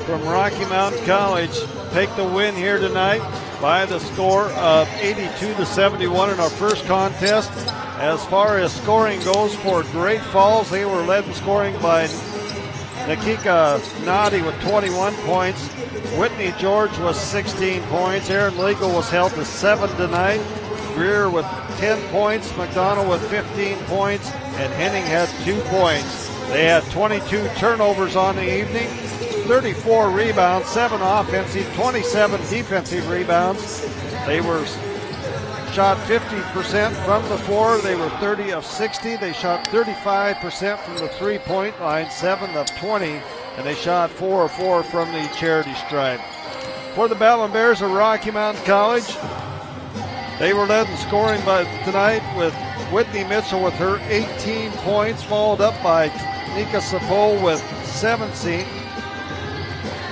from Rocky Mountain College take the win here tonight by the score of 82-71 in our first contest. As far as scoring goes for Great Falls, they were led in scoring by Nikika Nadi with 21 points. Whitney George was 16 points. Aaron Legal was held to 7 tonight. Greer with 10 points. McDonald with 15 points. And Henning had 2 points. They had 22 turnovers on the evening, 34 rebounds, 7 offensive, 27 defensive rebounds. They were shot 50% from the floor. They were 30 of 60. They shot 35% from the three-point line, 7 of 20, and they shot 4 of 4 from the charity stripe. For the Battlin Bears of Rocky Mountain College, they were led in scoring by tonight with Whitney Mitchell with her 18 points, followed up by Nika Sapol with 17.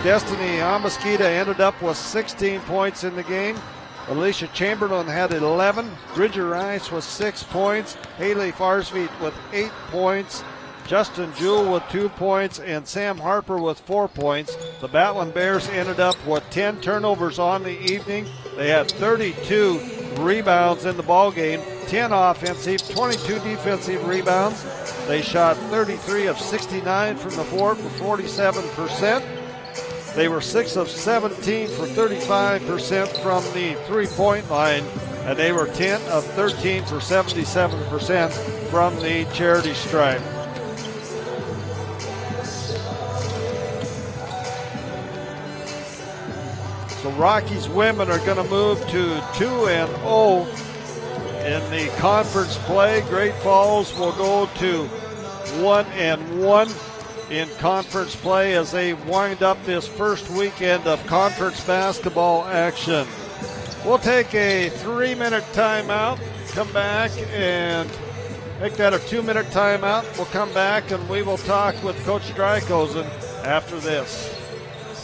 Destiny Amaskita ended up with 16 points in the game. Alicia Chamberlain had 11. Bridger Rice with 6 points. Haley Farsfeet with 8 points. Justin Jewell with 2 points. And Sam Harper with 4 points. The Battlin Bears ended up with 10 turnovers on the evening. They had 32 rebounds in the ball game, 10 offensive, 22 defensive rebounds. They shot 33 of 69 from the floor for 47%. They were 6 of 17 for 35% from the three-point line, and they were 10 of 13 for 77% from the charity stripe. So Rockies women are going to move to 2-0 in the conference play. Great Falls will go to 1-1 in conference play as they wind up this first weekend of conference basketball action. We'll take a 3-minute timeout, come back and make that a 2-minute timeout. We'll come back and we will talk with Coach Drykosen after this.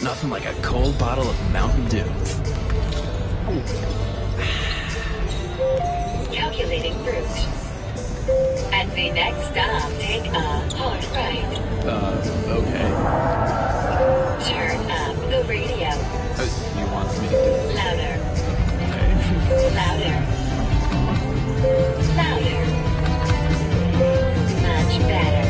Nothing like a cold bottle of Mountain Dew. Calculating route. At the next stop, take a hard right. Okay. Turn up the radio. You want me to do it? Louder. Okay. Louder. Louder. Much better.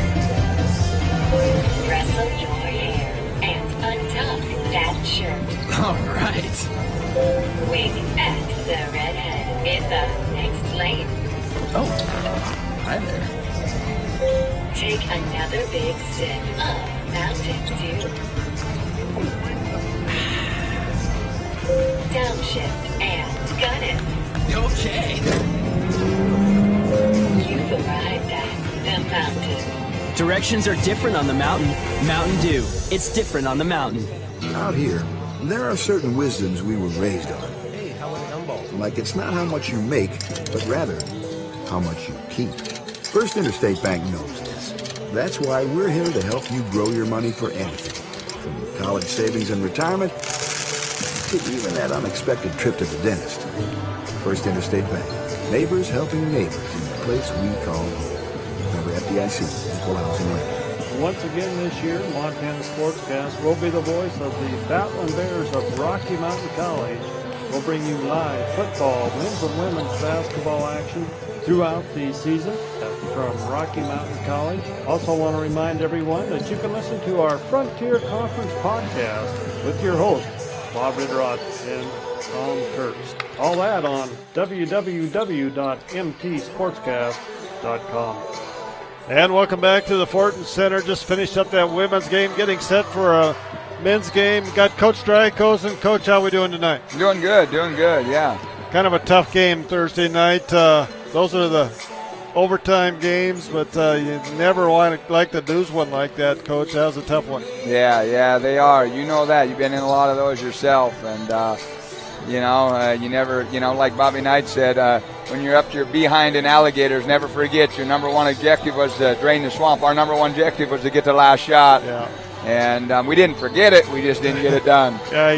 Rustle your hair and untuck that shirt. All right. Wing at the redhead in the next lane. Oh, hi there. Take another big sip of Mountain Dew. Downshift and gun it. Okay. You've arrived at the mountain. Directions are different on the mountain. Mountain Dew. It's different on the mountain. Out here, there are certain wisdoms we were raised on. Hey, how about a gumball? Like it's not how much you make, but rather how much you keep. First Interstate Bank knows this. That's why we're here to help you grow your money for anything. From college savings and retirement to even that unexpected trip to the dentist. First Interstate Bank. Neighbors helping neighbors in the place we call home. Member FDIC, Equal Housing Lender. Once again this year, Montana Sportscast will be the voice of the Battlin Bears of Rocky Mountain College. We'll bring you live football, men's and women's basketball action throughout the season from Rocky Mountain College. Also want to remind everyone that you can listen to our Frontier Conference podcast with your hosts, Bob Ridrott and Tom Kurtz. All that on www.mtsportscast.com. And welcome back to the Fortin Center. Just finished up that women's game, getting set for a men's game. Got Coach Drykosen. Coach, how we doing tonight? Doing good, yeah. Kind of a tough game Thursday night. Those are the overtime games, but you never like to lose one like that, Coach. That was a tough one. Yeah, they are. You know that. You've been in a lot of those yourself, and you never, like Bobby Knight said, when you're up to your behind in alligators, never forget your number one objective was to drain the swamp. Our number one objective was to get the last shot. Yeah. And we didn't forget it. We just didn't get it done. Yeah,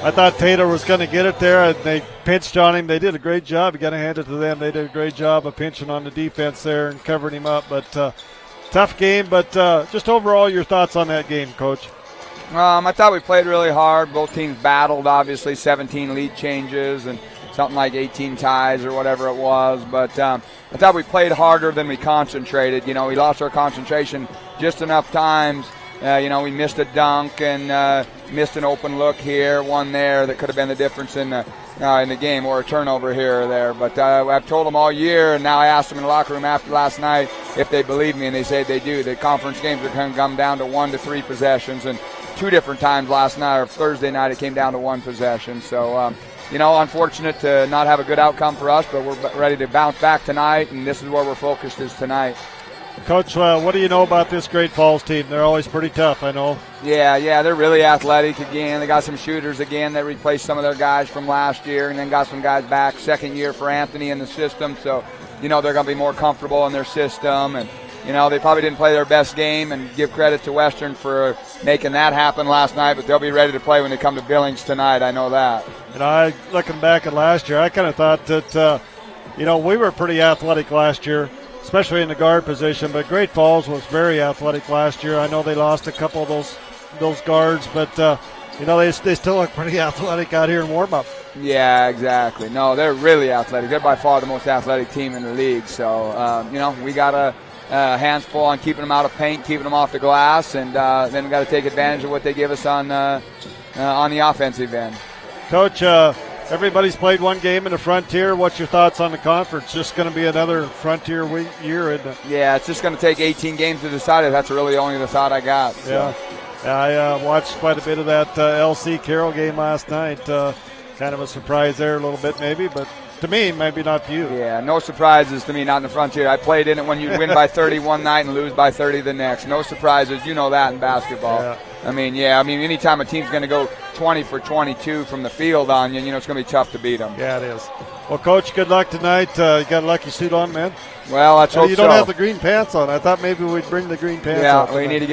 I thought Taylor was going to get it there, and they pinched on him. They did a great job. You got to hand it to them. They did a great job of pinching on the defense there and covering him up. But Tough game, but just overall your thoughts on that game, Coach. I thought we played really hard. Both teams battled, obviously, 17 lead changes and something like 18 ties or whatever it was. But I thought we played harder than we concentrated. We lost our concentration just enough times. We missed a dunk and missed an open look here, one there that could have been the difference in the game, or a turnover here or there. But I've told them all year, and now I asked them in the locker room after last night if they believe me, and they say they do. The conference games are going to come down to 1 to 3 possessions, and 2 different times last night or Thursday night it came down to 1 possession. So, unfortunate to not have a good outcome for us, but we're ready to bounce back tonight, and this is where we're focused is tonight. Coach, what do you know about this Great Falls team? They're always pretty tough, I know. Yeah, they're really athletic again. They got some shooters again that replaced some of their guys from last year, and then got some guys back second year for Anthony in the system. So, they're going to be more comfortable in their system. And, they probably didn't play their best game, and give credit to Western for making that happen last night, but they'll be ready to play when they come to Billings tonight. I know that. And looking back at last year, I kind of thought that, we were pretty athletic last year, especially in the guard position, but Great Falls was very athletic last year. I know they lost a couple of those guards, but they still look pretty athletic out here in warm-up. Yeah, exactly. No, they're really athletic. They're by far the most athletic team in the league. So, we got a hands full on keeping them out of paint, keeping them off the glass, and then we got to take advantage of what they give us on the offensive end. Coach, everybody's played one game in the Frontier. What's your thoughts on the conference? Just going to be another Frontier year, isn't it? Yeah, it's just going to take 18 games to decide it. That's really only the thought I got. So. Yeah, I watched quite a bit of that LC Carroll game last night. Kind of a surprise there a little bit maybe, but to me, maybe not to you. Yeah, no surprises to me, not in the Frontier. I played in it when you win by 30 one night and lose by 30 the next. No surprises. You know that in basketball. Yeah. Anytime a team's going to go 20 for 22 from the field on you, it's going to be tough to beat them. Yeah, it is. Well, Coach, good luck tonight. You got a lucky suit on, man. Well, let's hope so. You don't have the green pants on. I thought maybe we'd bring the green pants on. Yeah, we need to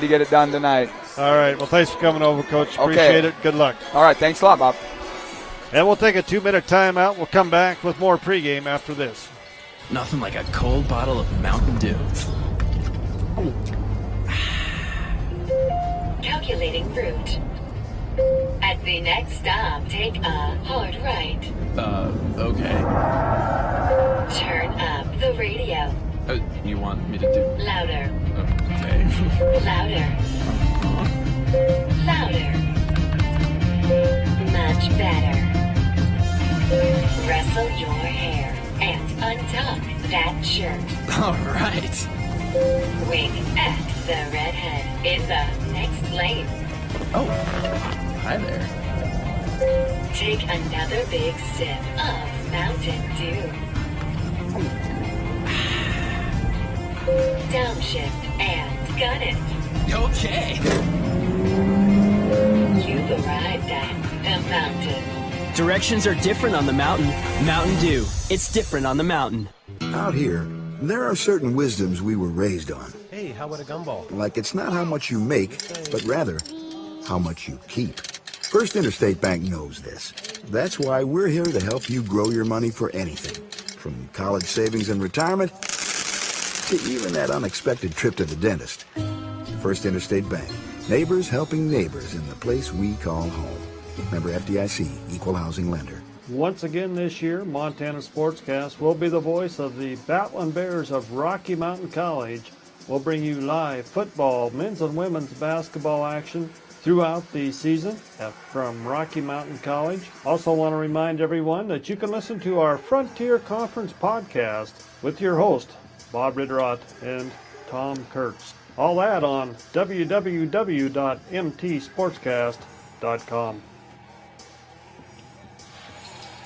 get it done tonight. All right. Well, thanks for coming over, Coach. Appreciate it. Good luck. All right. Thanks a lot, Bob. And we'll take a 2-minute timeout. We'll come back with more pregame after this. Nothing like a cold bottle of Mountain Dew. Calculating route. At the next stop, take a hard right. Okay. Turn up the radio. You want me to do? Louder. Okay. Louder. Louder. Much better. Rustle your hair and untuck that shirt. All right. Wink at the redhead in the next lane. Oh, hi there. Take another big sip of Mountain Dew. Downshift and gun it. Okay. You've arrived at the mountain. Directions are different on the mountain. Mountain Dew. It's different on the mountain. Out here, there are certain wisdoms we were raised on. Hey, how about a gumball? Like it's not how much you make, but rather how much you keep. First Interstate Bank knows this. That's why we're here to help you grow your money for anything. From college savings and retirement to even that unexpected trip to the dentist. First Interstate Bank. Neighbors helping neighbors in the place we call home. Member FDIC, Equal Housing Lender. Once again this year, Montana Sportscast will be the voice of the Battlin Bears of Rocky Mountain College. We'll bring you live football, men's and women's basketball action throughout the season from Rocky Mountain College. Also want to remind everyone that you can listen to our Frontier Conference podcast with your host, Bob Ridderott and Tom Kurtz. All that on www.mtsportscast.com.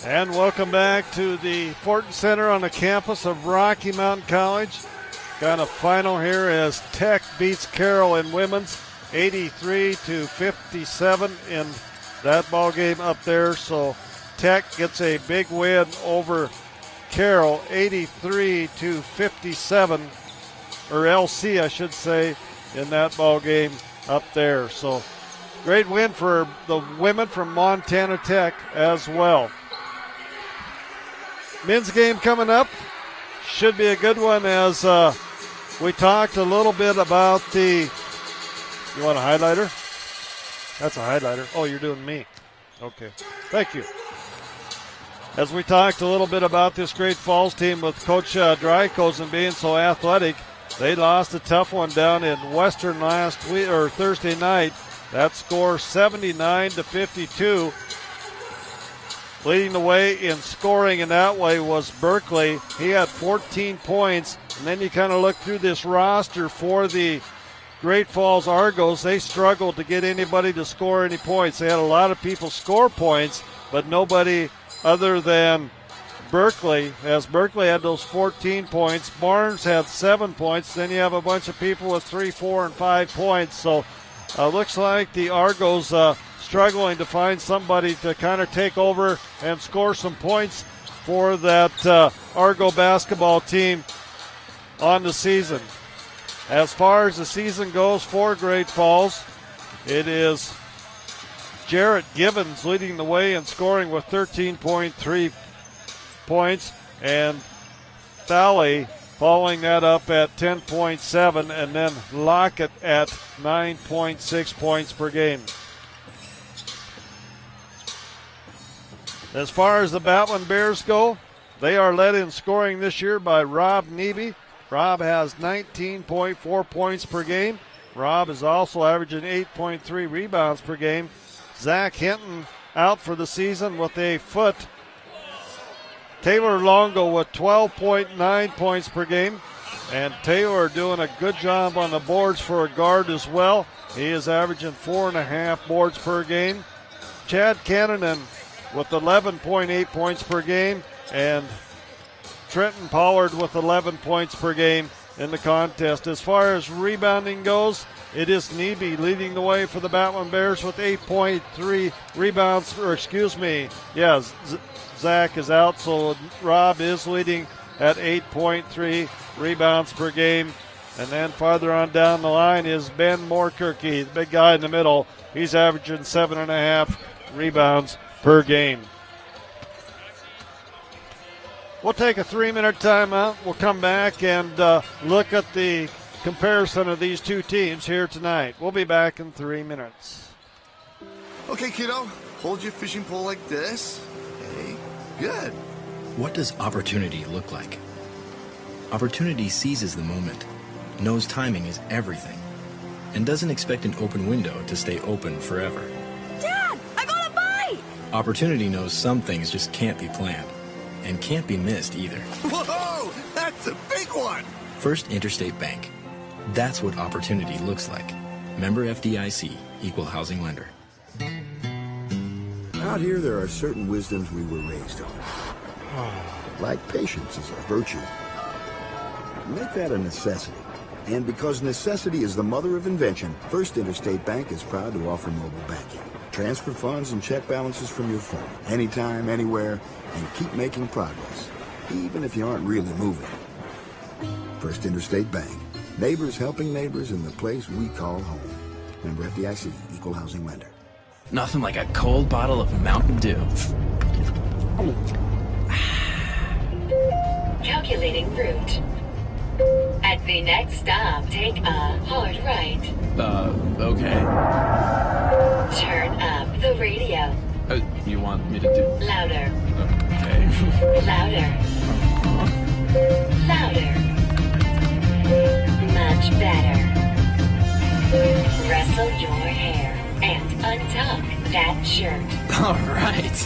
And welcome back to the Fortin Center on the campus of Rocky Mountain College. Got a final here as Tech beats Carroll in women's 83-57 in that ball game up there. So Tech gets a big win over Carroll 83-57, or LC I should say, in that ball game up there. So great win for the women from Montana Tech as well. Men's game coming up. Should be a good one as we talked a little bit about the, you want a highlighter? That's a highlighter. Oh, you're doing me. Okay. Thank you. As we talked a little bit about this Great Falls team with Coach Drykosen being so athletic, they lost a tough one down in Western last week or Thursday night. That score 79-52. Leading the way in scoring in that way was Berkeley. He had 14 points. And then you kind of look through this roster for the Great Falls Argos. They struggled to get anybody to score any points. They had a lot of people score points, but nobody other than Berkeley, as Berkeley had those 14 points. Barnes had 7 points. Then you have a bunch of people with 3, 4, and 5 points. So looks like the Argos struggling to find somebody to kind of take over and score some points for that Argo basketball team on the season. As far as the season goes for Great Falls, it is Jarrett Gibbons leading the way in scoring with 13.3 points, and Thalley following that up at 10.7, and then Lockett at 9.6 points per game. As far as the Battlin Bears go, they are led in scoring this year by Rob Neby. Rob has 19.4 points per game. Rob is also averaging 8.3 rebounds per game. Zach Hinton out for the season with a foot. Taylor Longo with 12.9 points per game. And Taylor doing a good job on the boards for a guard as well. He is averaging 4.5 boards per game. Chad Cannonen with 11.8 points per game. And Trenton Pollard with 11 points per game in the contest. As far as rebounding goes, it is Neby leading the way for the Battlin Bears with 8.3 rebounds, Zach is out, so Rob is leading at 8.3 rebounds per game. And then farther on down the line is Ben Moorkirky, the big guy in the middle. He's averaging 7.5 rebounds per game. We'll take a 3-minute timeout. We'll come back and look at the comparison of these two teams here tonight. We'll be back in 3 minutes. Okay, kiddo, hold your fishing pole like this. Okay, good. What does opportunity look like? Opportunity seizes the moment, knows timing is everything, and doesn't expect an open window to stay open forever. Dad, I got a bite! Opportunity knows some things just can't be planned, and can't be missed either. Whoa, that's a big one! First Interstate Bank. That's what opportunity looks like. Member FDIC, Equal Housing Lender. Out here, there are certain wisdoms we were raised on. Like patience is a virtue. Make that a necessity. And because necessity is the mother of invention, First Interstate Bank is proud to offer mobile banking. Transfer funds and check balances from your phone, anytime, anywhere, and keep making progress, even if you aren't really moving. First Interstate Bank. Neighbors helping neighbors in the place we call home. Member FDIC, Equal Housing Lender. Nothing like a cold bottle of Mountain Dew. Calculating route. At the next stop, take a hard right. Okay. Turn up the radio. You want me to do? Louder. Okay. Louder. Louder. Much better. Rustle your hair and untuck that shirt. All right.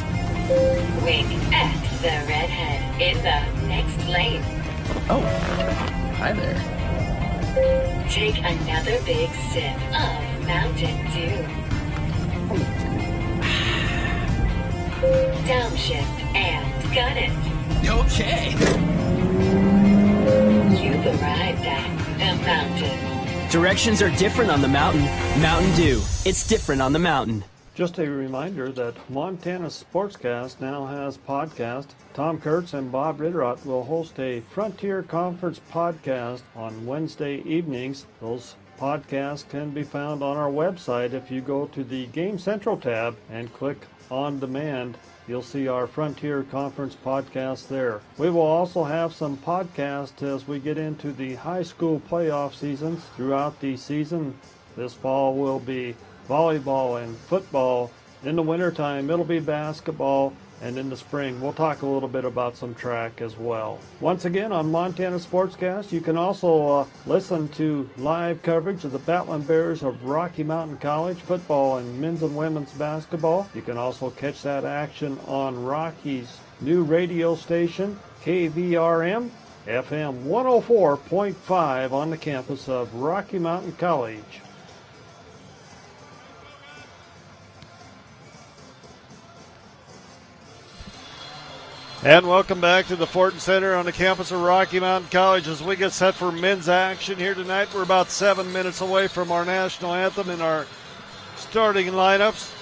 Wink at the redhead in the next lane. Oh, hi there. Take another big sip of Mountain Dew. Downshift and gun it. Okay. You've arrived at the mountain. Directions are different on the mountain. Mountain Dew. It's different on the mountain. Just a reminder that Montana Sportscast now has podcast. Tom Kurtz and Bob Ritterott will host a Frontier Conference podcast on Wednesday evenings. Those podcasts can be found on our website if you go to the Game Central tab and click On Demand. You'll see our Frontier Conference podcast there. We will also have some podcasts as we get into the high school playoff seasons throughout the season. This fall will be volleyball and football. In the wintertime, it'll be basketball. And in the spring, we'll talk a little bit about some track as well. Once again, on Montana Sportscast, you can also listen to live coverage of the Battlin Bears of Rocky Mountain College football and men's and women's basketball. You can also catch that action on Rocky's new radio station, KVRM, FM 104.5 on the campus of Rocky Mountain College. And welcome back to the Fortin Center on the campus of Rocky Mountain College as we get set for men's action here tonight. We're about 7 minutes away from our national anthem in our starting lineups.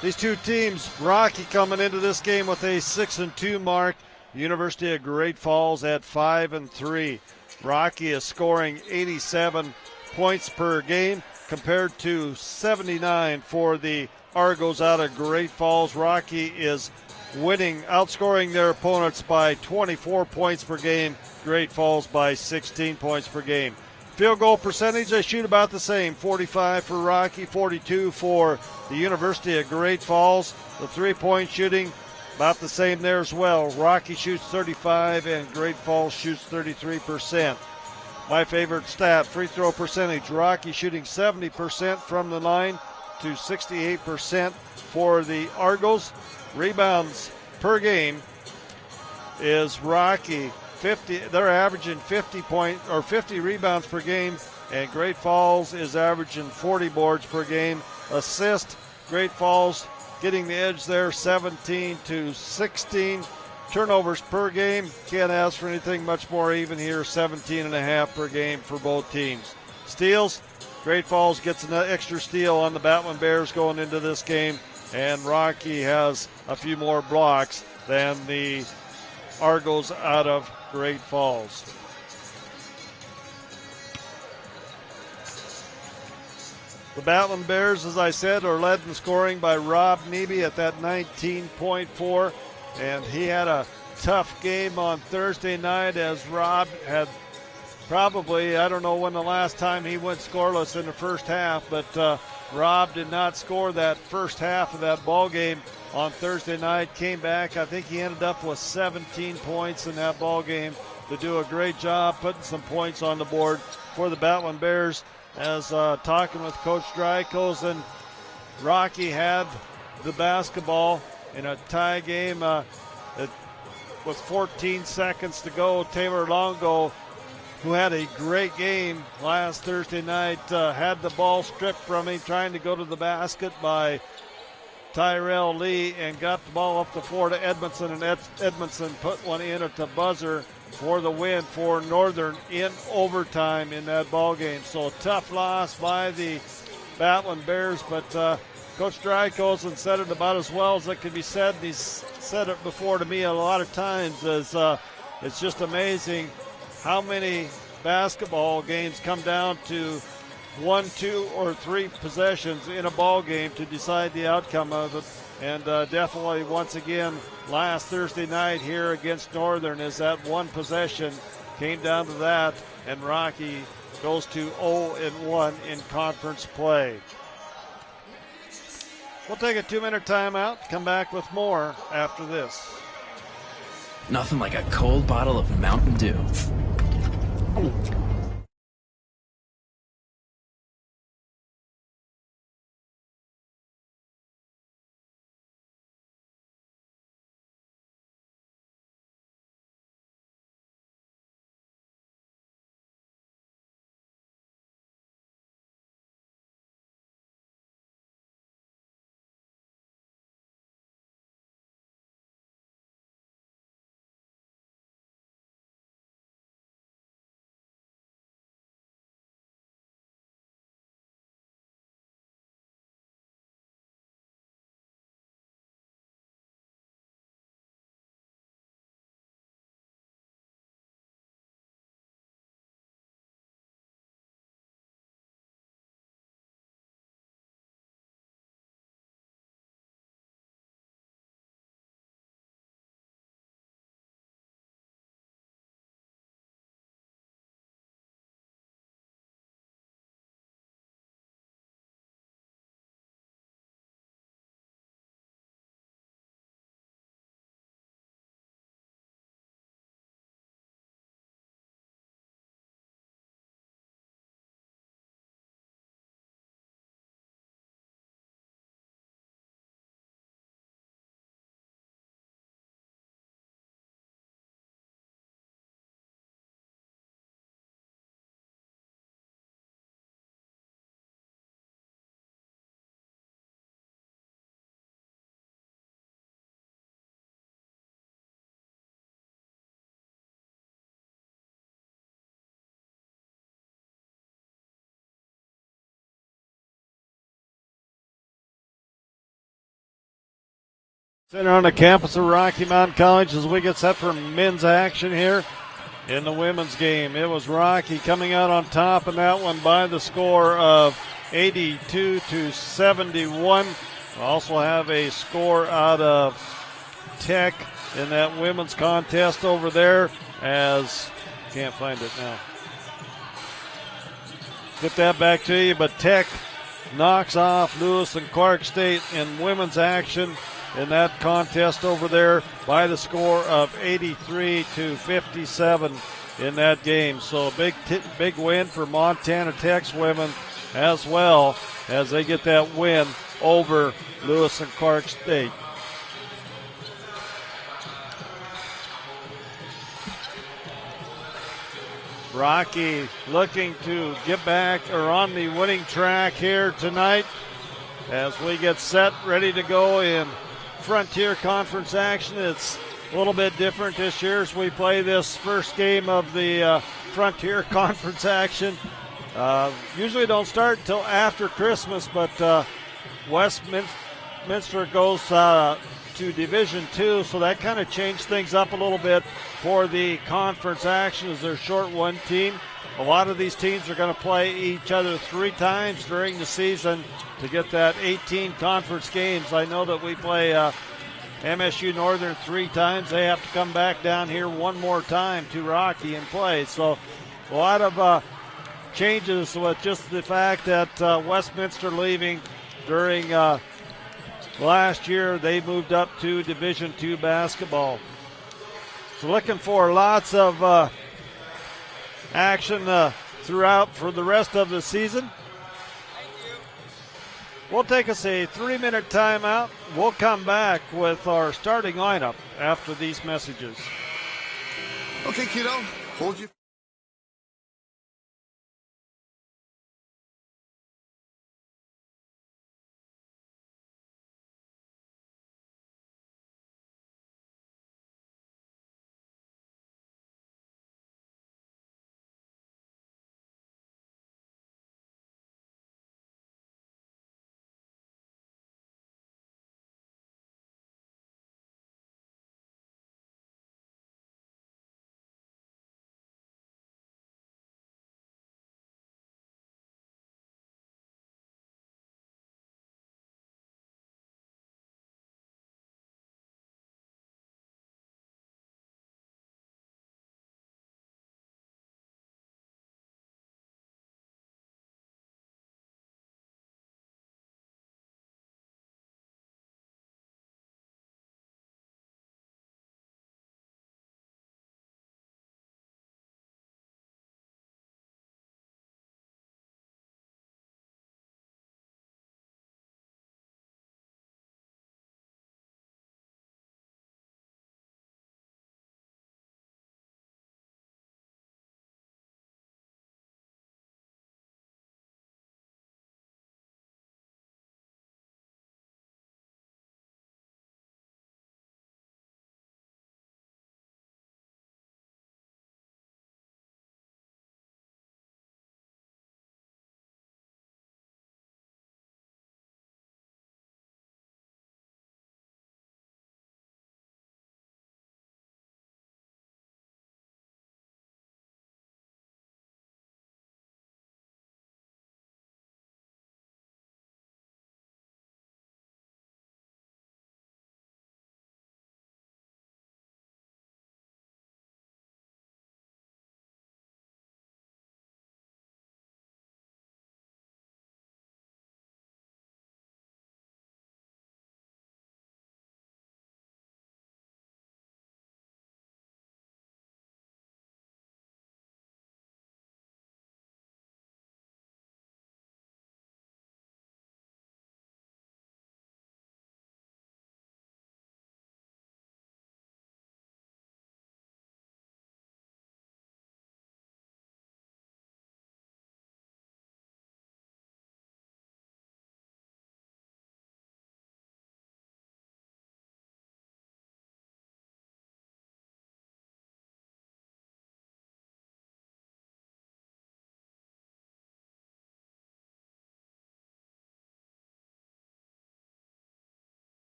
These two teams, Rocky coming into this game with a 6-2 mark. University of Great Falls at 5-3. Rocky is scoring 87 points per game compared to 79 for the Argos out of Great Falls. Rocky is outscoring their opponents by 24 points per game. Great Falls by 16 points per game. Field goal percentage, they shoot about the same. 45 for Rocky, 42 for the University of Great Falls. The three-point shooting, about the same there as well. Rocky shoots 35 and Great Falls shoots 33%. My favorite stat, free throw percentage. Rocky shooting 70% from the line to 68% for the Argos. Rebounds per game is Rocky 50. They're averaging 50 rebounds per game, and Great Falls is averaging 40 boards per game. Assist, Great Falls getting the edge there, 17-16. Turnovers per game, can't ask for anything much more even here, 17.5 per game for both teams. Steals, Great Falls gets an extra steal on the Battlin Bears going into this game. And Rocky has a few more blocks than the Argos out of Great Falls. The Battlin Bears, as I said, are led in scoring by Rob Neby at that 19.4. And he had a tough game on Thursday night as Rob had probably, I don't know when the last time he went scoreless in the first half, but Rob did not score that first half of that ball game on Thursday night. Came back. I think he ended up with 17 points in that ball game to do a great job putting some points on the board for the Battlin Bears. As talking with Coach Drykosen, Rocky had the basketball in a tie game with 14 seconds to go. Taylor Longo, who had a great game last Thursday night, had the ball stripped from him, trying to go to the basket by Tyrell Lee, and got the ball up the floor to Edmondson, and Edmondson put one in at the buzzer for the win for Northern in overtime in that ball game. So a tough loss by the Battlin Bears, but Coach Drykosen said it about as well as it can be said. He's said it before to me a lot of times. As it's just amazing how many basketball games come down to 1, 2, or 3 possessions in a ball game to decide the outcome of it. And definitely, once again, last Thursday night here against Northern, is that one possession came down to that, and Rocky goes to 0-1 in conference play. We'll take a 2-minute timeout, come back with more after this. Nothing like a cold bottle of Mountain Dew. Center on the campus of Rocky Mountain College as we get set for men's action here in the women's game. It was Rocky coming out on top in that one by the score of 82-71. We also have a score out of Tech in that women's contest over there as can't find it now. Get that back to you, but Tech knocks off Lewis and Clark State in women's action in that contest over there by the score of 83-57 in that game. So big win for Montana Tech's women as well as they get that win over Lewis and Clark State. Rocky looking to get back or on the winning track here tonight as we get set, ready to go in Frontier Conference action. It's a little bit different this year as we play this first game of the Frontier Conference action. Usually don't start until after Christmas, but Westminster goes to Division II, so that kind of changed things up a little bit for the conference action as they're short one team. A lot of these teams are going to play each other 3 times during the season to get that 18 conference games. I know that we play MSU Northern 3 times. They have to come back down here one more time to Rocky and play. So a lot of changes with just the fact that Westminster leaving during last year. They moved up to Division II basketball. So looking for lots of action throughout for the rest of the season. We'll take us a 3-minute timeout. We'll come back with our starting lineup after these messages. Okay, kiddo, hold your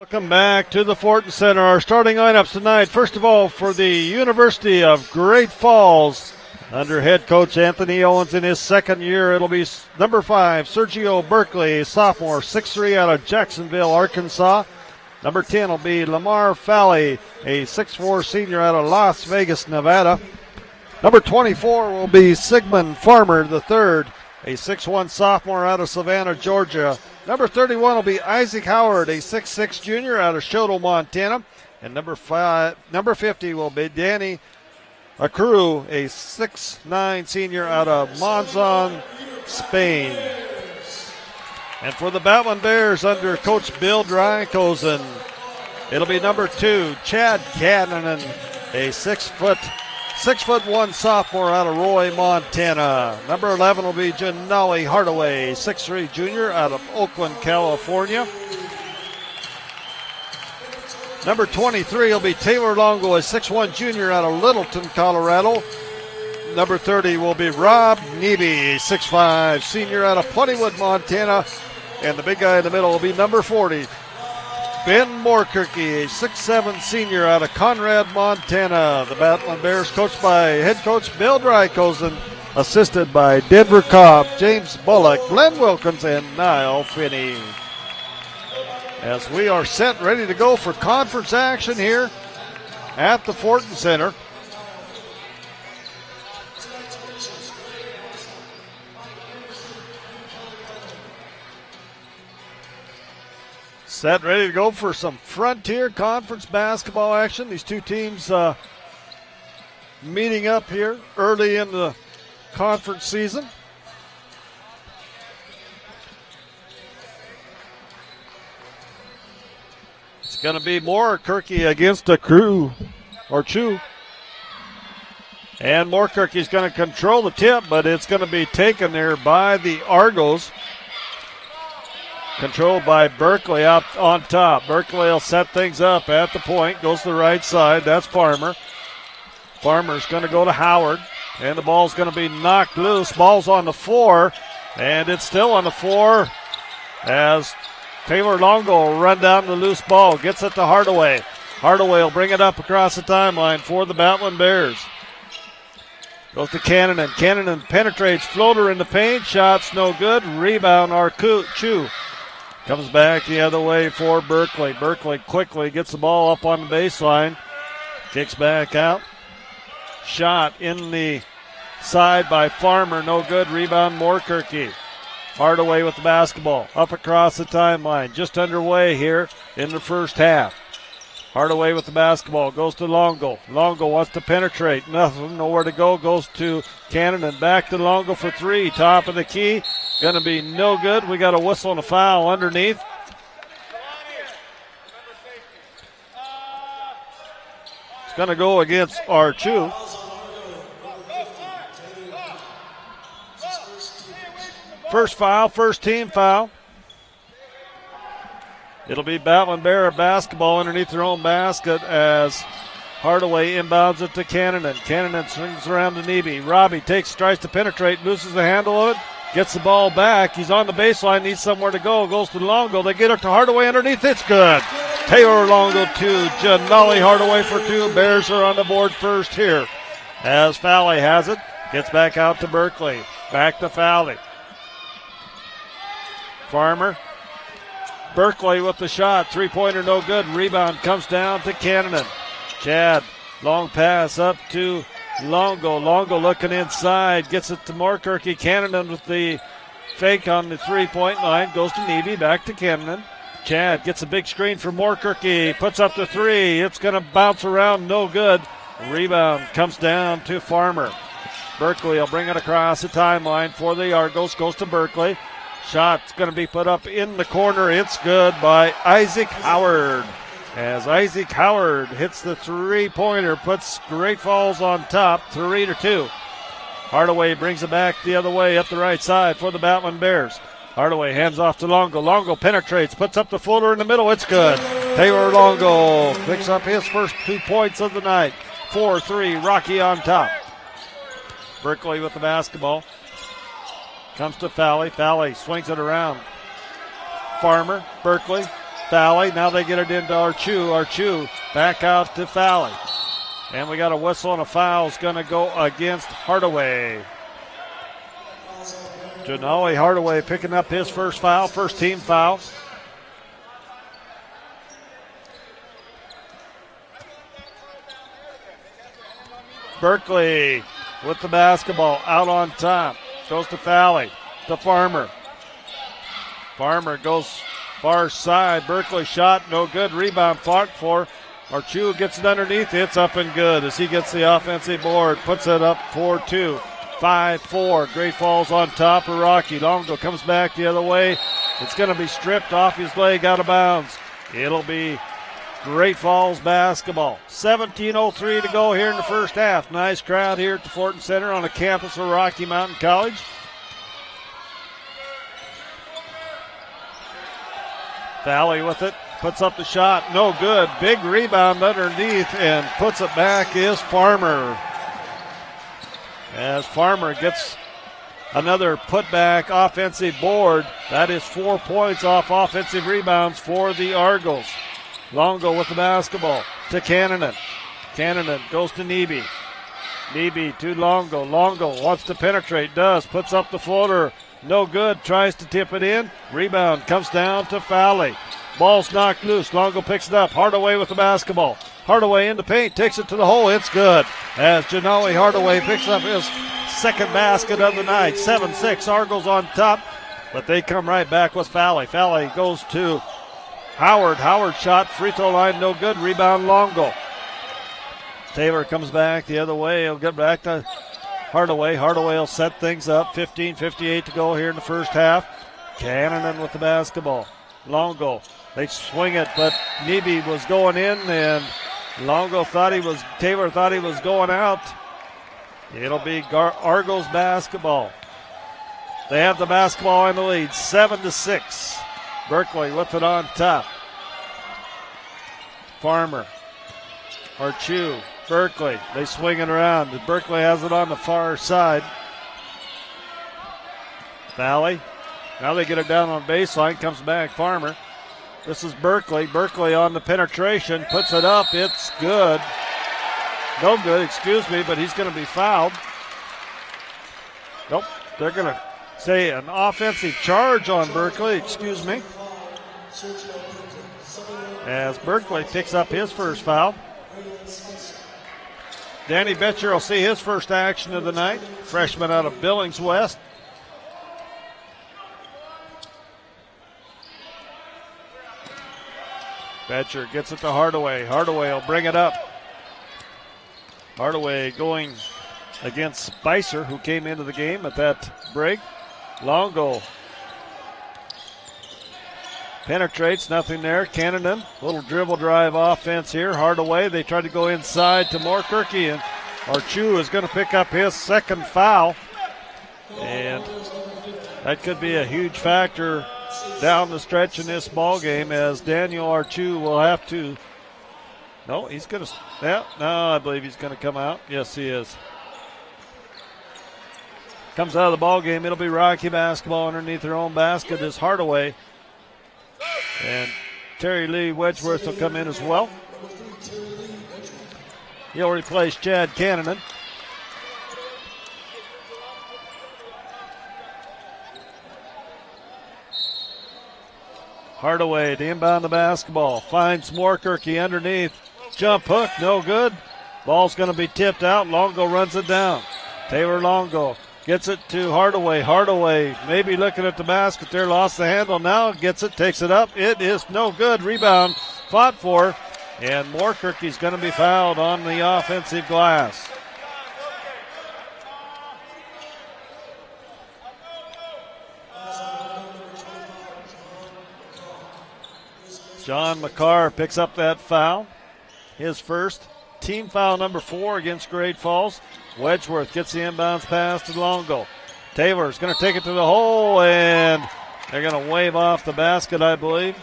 Welcome back to the Fortin Center. Our starting lineups tonight. First of all, for the University of Great Falls, under head coach Anthony Owens in his second year, it'll be number 5, Sergio Berkeley, sophomore, 6'3", out of Jacksonville, Arkansas. Number 10 will be Lamar Falley, a 6'4" senior out of Las Vegas, Nevada. Number 24 will be Sigmund Farmer III, a 6'1" sophomore out of Savannah, Georgia. Number 31 will be Isaac Howard, a 6'6" junior out of Shoto, Montana. And number 50 will be Danny Acru, a 6'9" senior out of Monzon, Spain. And for the Battlin Bears under Coach Bill Drykosen, it'll be number 2, Chad Cannon, a 6'1" sophomore out of Roy, Montana. Number 11 will be Janali Hardaway, 6'3" junior out of Oakland, California. Number 23 will be Taylor Longo, a 6'1" junior out of Littleton, Colorado. Number 30 will be Rob Neby, a 6'5" senior out of Plentywood, Montana. And the big guy in the middle will be number 40, Ben Moorkirky, a 6'7" senior out of Conrad, Montana. The Battlin Bears coached by head coach Bill Drykosen, assisted by Denver Cobb, James Bullock, Glenn Wilkins, and Niall Finney. As we are set, ready to go for conference action here at the Fortin Center. Set, ready to go for some Frontier Conference basketball action. These two teams meeting up here early in the conference season. It's going to be Moorkirky against a Chew. And Moorkirky's going to control the tip, but it's going to be taken there by the Argos. Controlled by Berkeley out on top. Berkeley will set things up at the point. Goes to the right side. That's Farmer. Farmer's going to go to Howard. And the ball's going to be knocked loose. Ball's on the floor. And it's still on the floor as Taylor Longo will run down the loose ball. Gets it to Hardaway. Hardaway will bring it up across the timeline for the Battlin Bears. Goes to Cannon. Cannon penetrates. Floater in the paint. Shots no good. Rebound Chew. Comes back the other way for Berkeley. Berkeley quickly gets the ball up on the baseline. Kicks back out. Shot in the side by Farmer. No good. Rebound Moorkirky. Hardaway with the basketball. Up across the timeline. Just underway here in the first half. Hardaway with the basketball. Goes to Longo. Longo wants to penetrate. Nothing. Nowhere to go. Goes to Cannon and back to Longo for 3. Top of the key. Going to be no good. We got a whistle and a foul underneath. It's going to go against Chew. First foul, first team foul. It'll be Battlin Bear basketball underneath their own basket as Hardaway inbounds it to Cannon. Cannon swings around to Neby. Robbie tries to penetrate, loses the handle of it. Gets the ball back. He's on the baseline. Needs somewhere to go. Goes to Longo. They get it to Hardaway underneath. It's good. Taylor Longo to Janali Hardaway for 2. Bears are on the board first here. As Falley has it. Gets back out to Berkeley. Back to Falley. Farmer. Berkeley with the shot. 3-pointer no good. Rebound comes down to Cannon. Chad. Long pass up to Longo. Longo looking inside. Gets it to Moorkirky. Cannon with the fake on the 3-point line. Goes to Neby. Back to Cannon. Chad gets a big screen for Moorkirky. Puts up the 3. It's going to bounce around. No good. Rebound comes down to Farmer. Berkeley will bring it across the timeline for the Argos. Goes to Berkeley. Shot's going to be put up in the corner. It's good by Isaac Howard. As Isaac Howard hits the 3-pointer, puts Great Falls on top, 3-2. Hardaway brings it back the other way up the right side for the Battlin Bears. Hardaway hands off to Longo. Longo penetrates, puts up the floater in the middle. It's good. Taylor Longo picks up his first 2 points of the night. 4-3, Rocky on top. Berkeley with the basketball. Comes to Falley. Falley swings it around. Farmer, Berkeley. Fowley. Now they get it into Archu. Archu back out to Fowley. And we got a whistle and a foul is going to go against Hardaway. Janoe Hardaway picking up his first foul, first team foul. Berkeley with the basketball out on top. Goes to Fowley, to Farmer. Farmer goes far side. Berkeley shot, no good. Rebound fought for. Archu gets it underneath. It's up and good as he gets the offensive board. Puts it up 4-2. 5-4. Great Falls on top of Rocky. Longo comes back the other way. It's going to be stripped off his leg, out of bounds. It'll be Great Falls basketball. 17:03 to go here in the first half. Nice crowd here at the Fortin Center on the campus of Rocky Mountain College. Valley with it. Puts up the shot. No good. Big rebound underneath and puts it back is Farmer. As Farmer gets another putback offensive board. That is 4 points off offensive rebounds for the Argos. Longo with the basketball to Cannonen. Cannonen goes to Nebe. Nebe to Longo. Longo wants to penetrate. Does. Puts up the floater. No good. Tries to tip it in. Rebound comes down to Fowley. Ball's knocked loose. Longo picks it up. Hardaway with the basketball. Hardaway in the paint. Takes it to the hole. It's good. As Janoe Hardaway picks up his second basket of the night. 7-6. Argos on top. But they come right back with Fowley. Fowley goes to Howard. Howard shot. Free throw line. No good. Rebound Longo. Taylor comes back the other way. He'll get back to Hardaway. Hardaway will set things up. 15:58 to go here in the first half. Cannonen with the basketball. Longo. They swing it, but Nebe was going in, and Taylor thought he was going out. It'll be Argos basketball. They have the basketball in the lead, 7-6. Berkeley with it on top. Farmer. Archu. Berkeley. They swing it around. Berkeley has it on the far side. Valley. Now they get it down on baseline. Comes back. Farmer. This is Berkeley. Berkeley on the penetration. Puts it up. It's good. No good, excuse me, but he's going to be fouled. Nope. They're going to say an offensive charge on Berkeley. Excuse me. As Berkeley picks up his first foul. Danny Betcher will see his first action of the night. Freshman out of Billings West. Betcher gets it to Hardaway. Hardaway will bring it up. Hardaway going against Spicer, who came into the game at that break. Longo penetrates, nothing there. Cannonen, little dribble drive offense here. Hardaway, they tried to go inside to Moorkirky, and Archu is going to pick up his second foul. And that could be a huge factor down the stretch in this ball game, as Daniel Archu will have to. No, he's going to. Yeah, no, I believe he's going to come out. Yes, he is. Comes out of the ball game. It'll be Rocky basketball underneath their own basket is Hardaway. And Terry Lee Wedgeworth will come in as well. He'll replace Chad Cannonen. Hardaway to inbound the basketball. Finds Moorkirky underneath. Jump hook, no good. Ball's going to be tipped out. Longo runs it down. Taylor Longo gets it to Hardaway. Hardaway maybe looking at the basket there. Lost the handle now. Gets it, takes it up. It is no good. Rebound fought for. And Moorkirky's going to be fouled on the offensive glass. John McCarr picks up that foul. His first. Team foul number 4 against Great Falls. Wedgeworth gets the inbounds pass to Longo. Taylor's going to take it to the hole, and they're going to wave off the basket, I believe.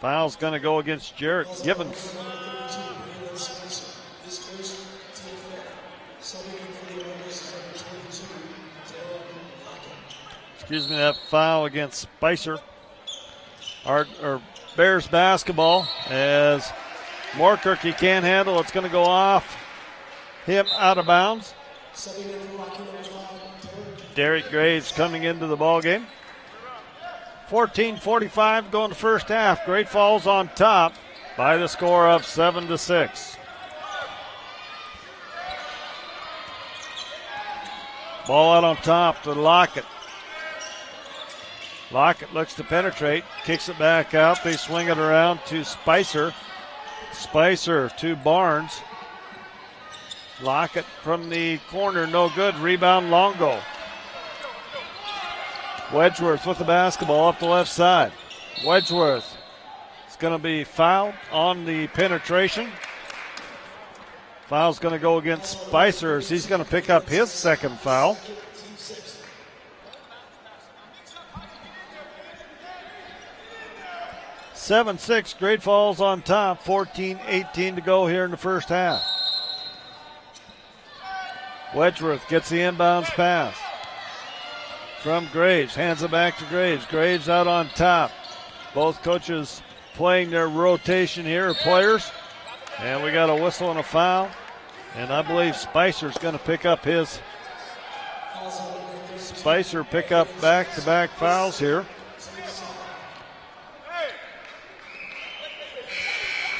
Foul's going to go against Jarrett Gibbons. Excuse me, that foul against Spicer. Our Bears basketball as Moorkirk, can't handle. It's going to go off him out of bounds. Derek Graves coming into the ball game. 14:45 going to first half. Great Falls on top by the score of 7-6. Ball out on top to Lockett. Lockett looks to penetrate, kicks it back out. They swing it around to Spicer. Spicer to Barnes. Lockett from the corner, no good. Rebound, Longo. Wedgeworth with the basketball up the left side. Wedgeworth is going to be fouled on the penetration. Foul's going to go against Spicer as he's going to pick up his second foul. (7-6), Great Falls on top. 14:18 to go here in the first half. Wedgeworth gets the inbounds pass from Graves, hands it back to Graves. Graves out on top. Both coaches playing their rotation here, players. And we got a whistle and a foul. And I believe Spicer's going to pick up his. Spicer pick up back-to-back fouls here.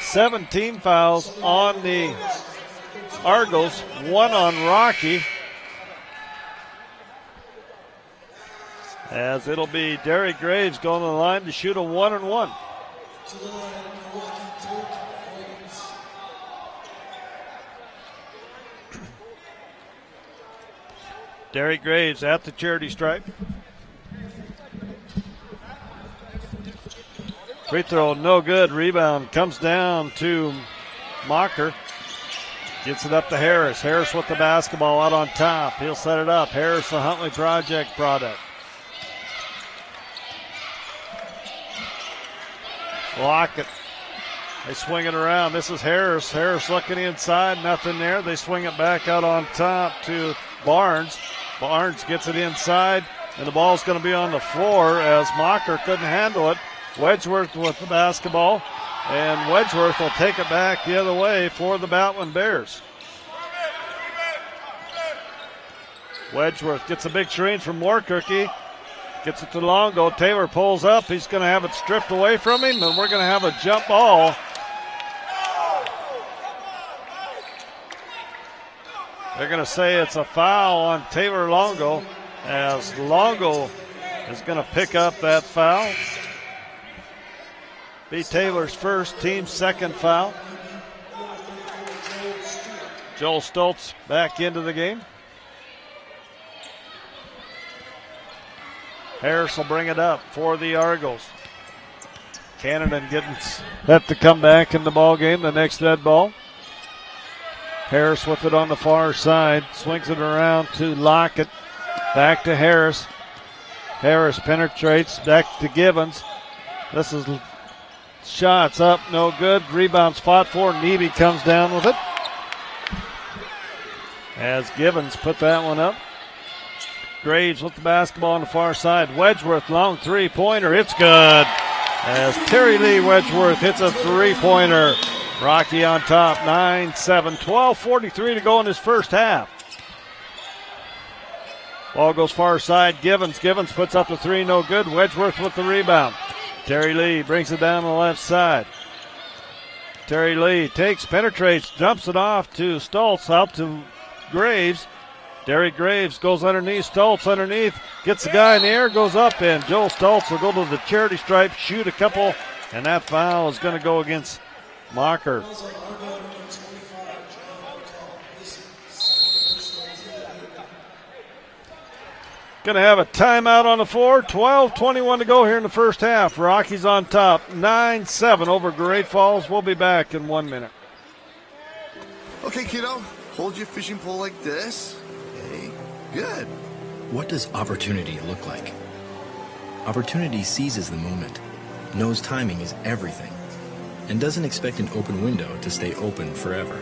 17 fouls on the Argos, 1 on Rocky. As it'll be Derek Graves going to the line to shoot a 1-and-1. Derek Graves at the charity stripe. Free throw, no good. Rebound comes down to Mocker. Gets it up to Harris. Harris with the basketball out on top. He'll set it up. Harris, the Huntley Project product. Lockett. They swing it around. This is Harris. Harris looking inside. Nothing there. They swing it back out on top to Barnes. Barnes gets it inside, and the ball's going to be on the floor as Mocker couldn't handle it. Wedgeworth with the basketball, and Wedgeworth will take it back the other way for the Battlin Bears. Wedgeworth gets a big screen from Moorkirk. Gets it to Longo. Taylor pulls up. He's going to have it stripped away from him, and we're going to have a jump ball. They're going to say it's a foul on Taylor Longo, as Longo is going to pick up that foul. Be Taylor's first, team's second foul. Joel Stoltz back into the game. Harris will bring it up for the Argos. Cannon getting set to come back in the ball game, the next dead ball. Harris with it on the far side, swings it around to Lockett, back to Harris. Harris penetrates, back to Givens. This is shots up, no good. Rebounds fought for. Neby comes down with it. As Givens put that one up. Graves with the basketball on the far side. Wedgeworth, long three-pointer. It's good. As Terry Lee Wedgeworth hits a three-pointer. Rocky on top, 9-7, 12:43 to go in his first half. Ball goes far side, Givens. Givens puts up the three, no good. Wedgeworth with the rebound. Terry Lee brings it down the left side. Terry Lee takes, penetrates, dumps it off to Stoltz, out to Graves. Derek Graves goes underneath, Stoltz underneath, gets the guy in the air, goes up, and Joel Stoltz will go to the charity stripe, shoot a couple, and that foul is going to go against Mocker. Going to have a timeout on the floor. 12:21 to go here in the first half. Rockies on top, 9-7 over Great Falls. We'll be back in 1 minute. Okay, kiddo, hold your fishing pole like this. Okay, good. What does opportunity look like? Opportunity seizes the moment, knows timing is everything, and doesn't expect an open window to stay open forever.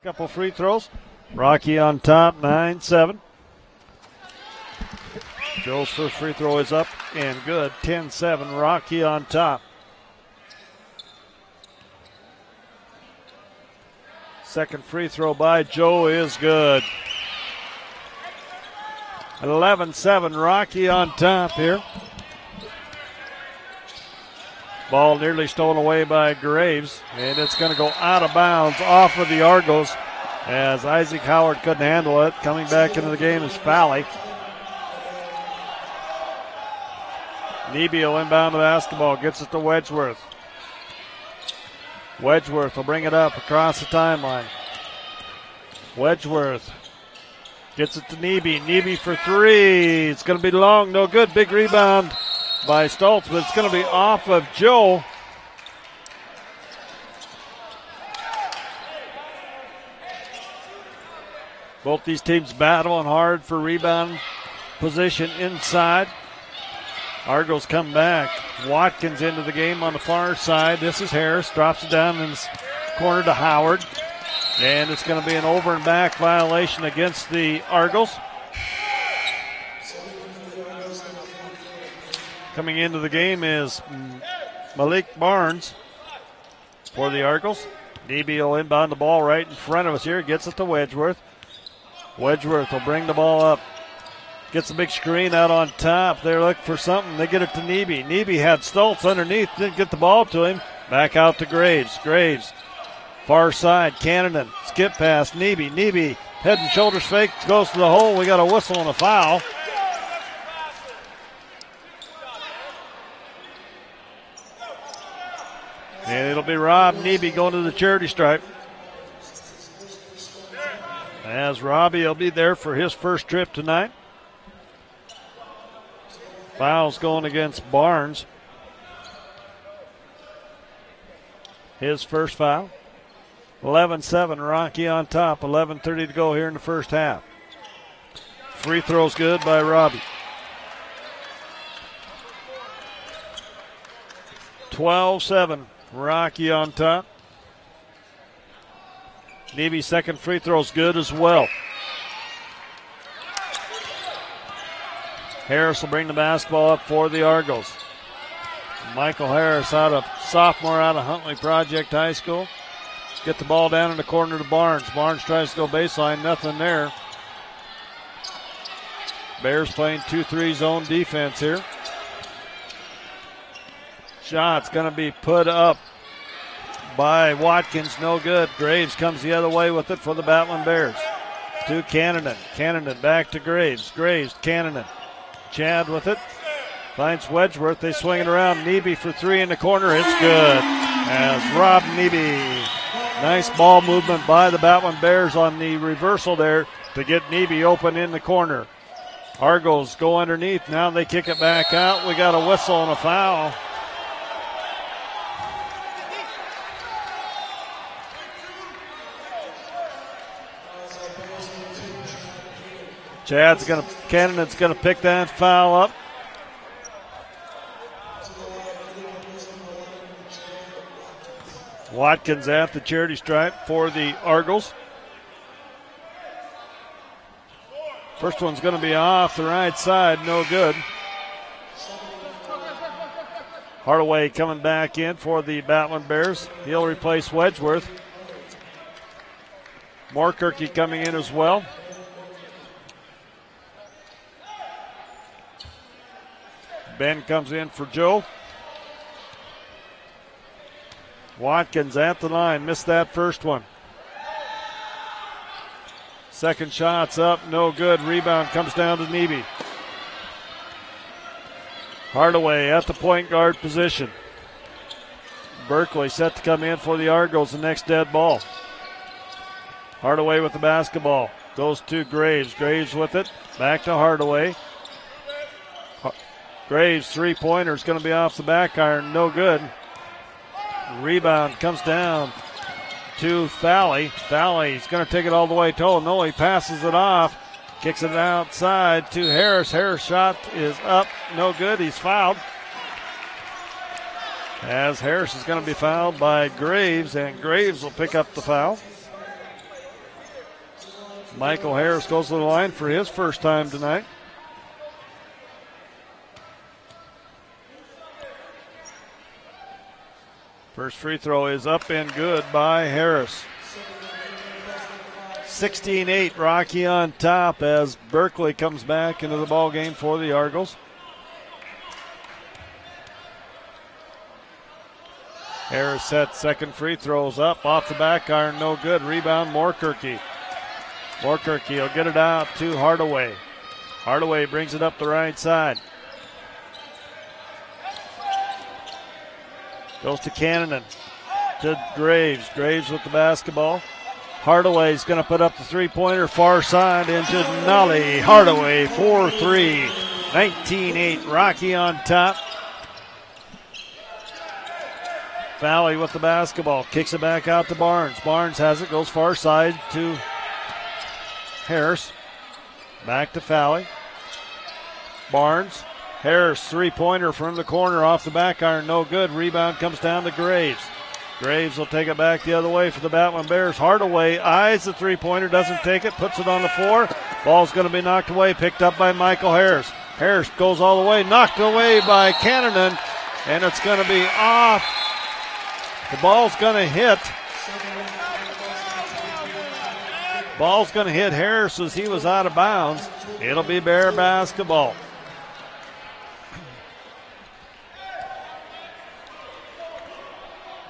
Couple free throws. Rocky on top, 9-7. Joe's first free throw is up and good. 10-7. Rocky on top. Second free throw by Joe is good. 11-7. Rocky on top here. Ball nearly stolen away by Graves, and it's going to go out of bounds off of the Argos as Isaac Howard couldn't handle it. Coming back into the game is Fowley. Nebio inbound the basketball, gets it to Wedgeworth. Wedgeworth will bring it up across the timeline. Wedgeworth gets it to Neby. Neby for three. It's going to be long, no good. Big rebound by Stoltz, but it's going to be off of Joe. Both these teams battling hard for rebound position inside. Argos come back. Watkins into the game on the far side. This is Harris. Drops it down in the corner to Howard. And it's going to be an over and back violation against the Argos. Coming into the game is Malik Barnes for the Argos. DB will inbound the ball right in front of us here. Gets it to Wedgeworth. Wedgeworth will bring the ball up. Gets a big screen out on top. They're looking for something. They get it to Neby. Neby had Stoltz underneath. Didn't get the ball to him. Back out to Graves. Graves. Far side. Cannon. Skip pass. Neby. Neby. Head and shoulders fake. Goes to the hole. We got a whistle and a foul. And it'll be Rob Neby going to the charity stripe. As Robbie will be there for his first trip tonight. Foul's going against Barnes. His first foul. 11-7, Rocky on top. 11:30 to go here in the first half. Free throw's good by Robbie. 12-7, Rocky on top. Nevy's second free throw's good as well. Harris will bring the basketball up for the Argos. Michael Harris, sophomore out of Huntley Project High School. Get the ball down in the corner to Barnes. Barnes tries to go baseline, nothing there. Bears playing 2-3 zone defense here. Shot's going to be put up by Watkins, no good. Graves comes the other way with it for the Battlin Bears. To Cannon. Cannon back to Graves. Graves, Cannon. Chad with it. Finds Wedgeworth. They swing it around. Neby for three in the corner. It's good. As Rob Neby. Nice ball movement by the Battlin Bears on the reversal there to get Neby open in the corner. Argos go underneath. Now they kick it back out. We got a whistle and a foul. Cannon's gonna pick that foul up. Watkins at the charity stripe for the Argos. First one's gonna be off the right side, no good. Hardaway coming back in for the Battlin Bears. He'll replace Wedgeworth. Moorkirky coming in as well. Ben comes in for Joe. Watkins at the line. Missed that first one. Second shot's up. No good. Rebound comes down to Neby. Hardaway at the point guard position. Berkeley set to come in for the Argos. The next dead ball. Hardaway with the basketball. Goes to Graves. Graves with it. Back to Hardaway. Graves' three-pointer is going to be off the back iron. No good. Rebound comes down to Fowley. Fowley's going to take it all the way to No, he passes it off. Kicks it outside to Harris. Harris' shot is up. No good. He's fouled. As Harris is going to be fouled by Graves, and Graves will pick up the foul. Michael Harris goes to the line for his first time tonight. First free throw is up and good by Harris. 16-8, Rocky on top as Berkeley comes back into the ball game for the Argos. Harris set second free throws up off the back iron, no good. Rebound, Moorkirky. Moorkirky will get it out to Hardaway. Hardaway brings it up the right side. Goes to Cannon, to Graves. Graves with the basketball. Hardaway's going to put up the three-pointer far side into Nolly. Hardaway 4-3. 19-8, Rocky on top. Fowley with the basketball. Kicks it back out to Barnes. Barnes has it, goes far side to Harris. Back to Fowley. Barnes. Harris, three-pointer from the corner off the back iron, no good. Rebound comes down to Graves. Graves will take it back the other way for the Battlin Bears. Hardaway eyes the three-pointer, doesn't take it, puts it on the floor. Ball's going to be knocked away, picked up by Michael Harris. Harris goes all the way, knocked away by Cannon, and it's going to be off. The ball's going to hit. Ball's going to hit Harris as he was out of bounds. It'll be Bear basketball.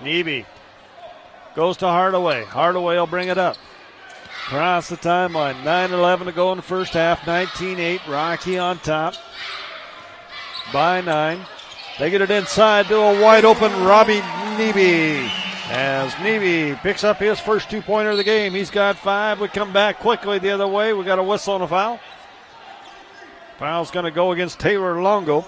Nebe goes to Hardaway. Hardaway will bring it up. Across the timeline. 9:11 to go in the first half. 19-8. Rocky on top by 9. They get it inside to a wide open Robbie Nebe. As Nebe picks up his first two-pointer of the game. He's got 5. We come back quickly the other way. We got a whistle and a foul. Foul's going to go against Taylor Longo.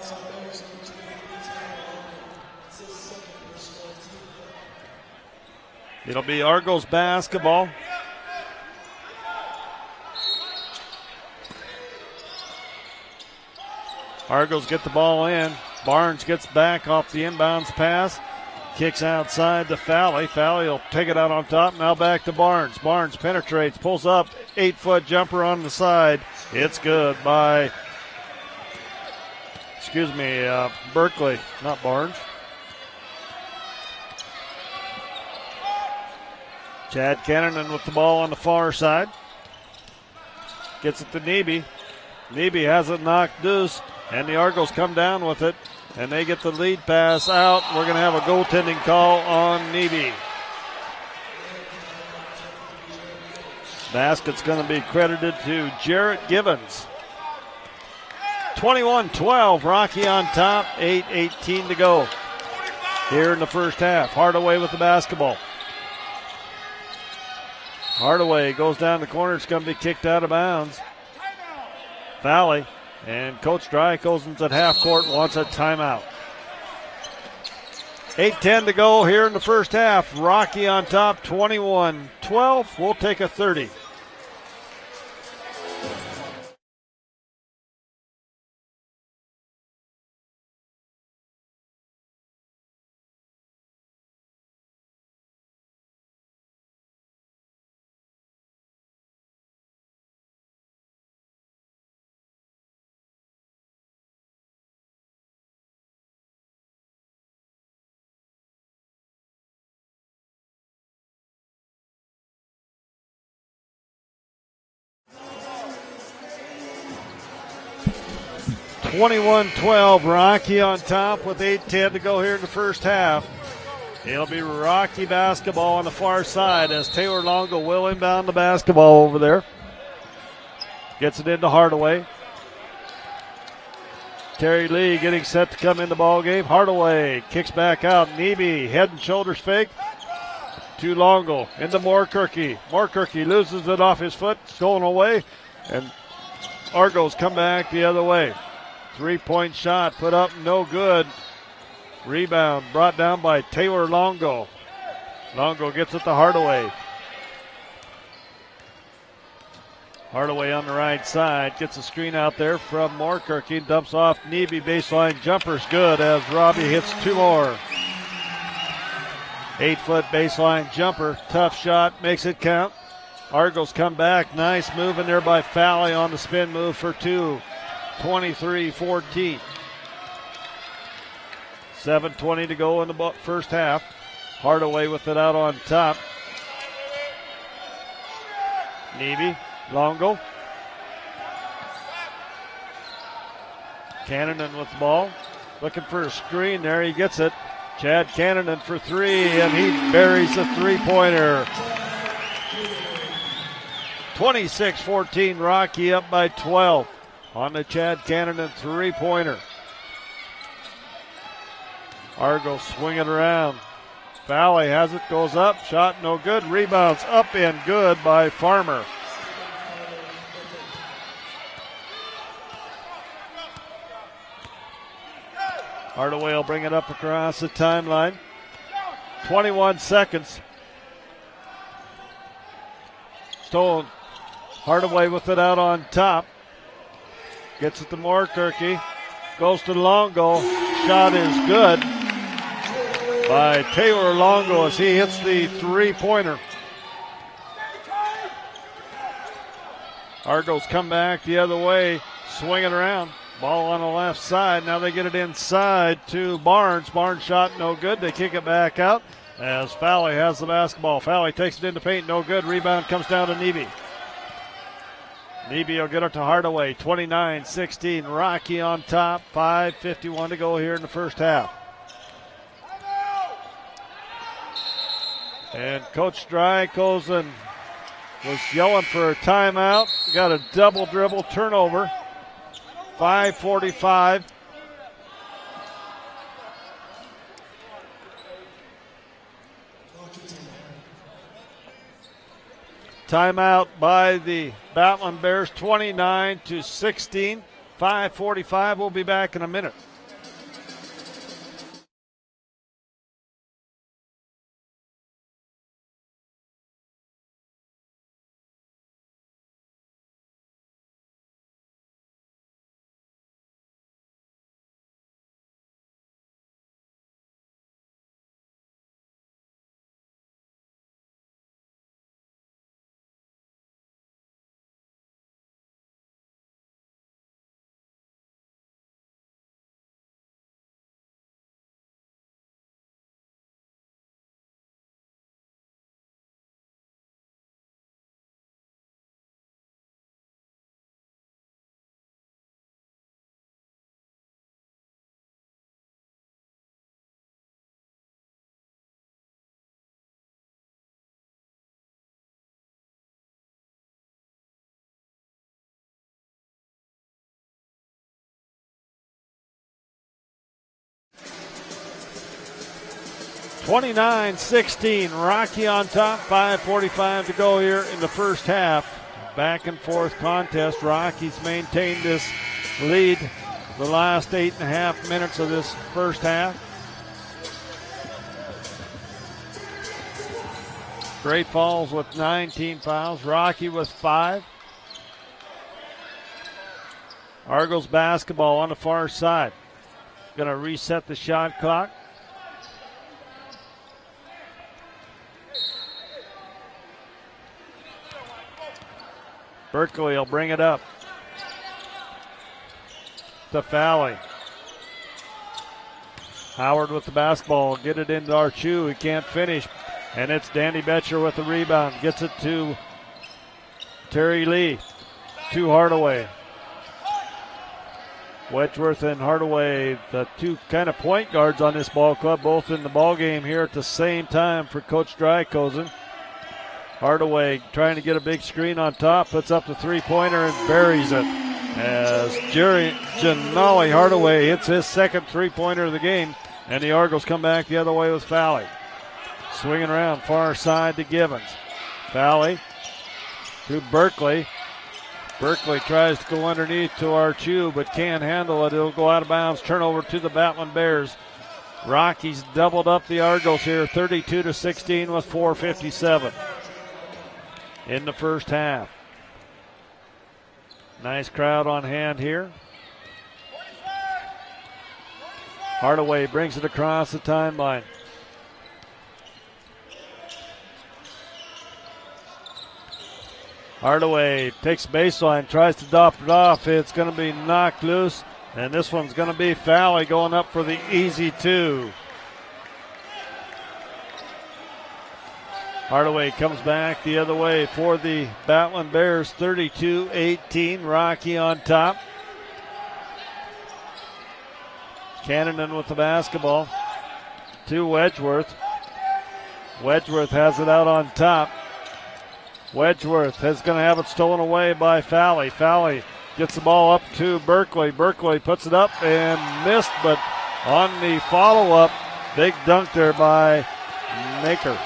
It'll be Argos basketball. Argos get the ball in. Barnes gets back off the inbounds pass. Kicks outside to Fowley. Fowley will take it out on top. Now back to Barnes. Barnes penetrates, pulls up. 8-foot jumper on the side. It's good by, Berkeley, not Barnes. Chad Cannon with the ball on the far side. Gets it to Nebe. Nebe has it knocked loose, and the Argos come down with it, and they get the lead pass out. We're going to have a goaltending call on Nebe. Basket's going to be credited to Jarrett Givens. 21-12, Rocky on top, 8:18 to go here in the first half. Hardaway with the basketball. Hardaway goes down the corner. It's going to be kicked out of bounds. Fowley and Coach Drykosen's at half court wants a timeout. 8:10 to go here in the first half. Rocky on top, 21-12. We'll take a 30. (21-12), Rocky on top with 8:10 to go here in the first half. It'll be Rocky basketball on the far side as Taylor Longo will inbound the basketball over there. Gets it into Hardaway. Terry Lee getting set to come in the ball game. Hardaway kicks back out. Nebe head and shoulders fake to Longo into Moorkirky. Moorkirky loses it off his foot, stolen away, and Argos come back the other way. 3-point shot put up, no good. Rebound brought down by Taylor Longo. Longo gets it to Hardaway. Hardaway on the right side gets a screen out there from Moorkirky. Dumps off Nebe. Baseline jumper's good as Robbie hits 2 more. 8-foot baseline jumper. Tough shot. Makes it count. Argos come back. Nice move in there by Fally on the spin move for two. 23-14. 7:20 to go in the first half. Hardaway with it out on top. Neby, Longo. Cannonen with the ball. Looking for a screen there. He gets it. Chad Cannonen for three, and he buries a three-pointer. 26-14, Rocky up by 12 on the Chad Cannonen three-pointer. Argos swing it around. Fally has it, goes up, shot no good, rebounds up and good by Farmer. Hardaway will bring it up across the timeline. 21 seconds. Stolen. Hardaway with it out on top. Gets it to Moorkirky. Goes to Longo. Shot is good by Taylor Longo as he hits the three-pointer. Argos come back the other way, swing it around. Ball on the left side. Now they get it inside to Barnes. Barnes shot no good. They kick it back out as Fally has the basketball. Fally takes it into paint, no good. Rebound comes down to Neby. Neby will get it to Hardaway. 29-16. Rocky on top. 5:51 to go here in the first half. And Coach Drykosen was yelling for a timeout. Got a double dribble turnover. 5:45. Timeout by the Battlin Bears, 29-16. 5:45. We'll be back in a minute. (29-16). Rocky on top. 5:45 to go here in the first half. Back and forth contest. Rockies maintained this lead the last 8.5 minutes of this first half. Great Falls with 9 team fouls. Rocky with 5. Argos basketball on the far side. Going to reset the shot clock. Berkeley will bring it up to Fally. Howard with the basketball. Get it into Archu. He can't finish. And it's Danny Betcher with the rebound. Gets it to Terry Lee. To Hardaway. Wedgeworth and Hardaway, the two kind of point guards on this ball club, both in the ball game here at the same time for Coach Drykosen. Hardaway trying to get a big screen on top, puts up the three-pointer and buries it. As Janali Hardaway hits his second three-pointer of the game, and the Argos come back the other way with Fally. Swinging around far side to Givens. Fally to Berkeley. Berkeley tries to go underneath to Archu, but can't handle it. It'll go out of bounds. Turnover to the Battlin Bears. Rockies doubled up the Argos here, 32-16 with 4:57 in the first half. Nice crowd on hand here. Hardaway brings it across the timeline. Hardaway takes baseline, tries to drop it off. It's going to be knocked loose, and this one's going to be Fowley going up for the easy two. Hardaway comes back the other way for the Battlin Bears, 32-18. Rocky on top. Cannon with the basketball to Wedgeworth. Wedgeworth has it out on top. Wedgeworth is going to have it stolen away by Fowley. Fowley gets the ball up to Berkeley. Berkeley puts it up and missed, but on the follow-up, big dunk there by Maker.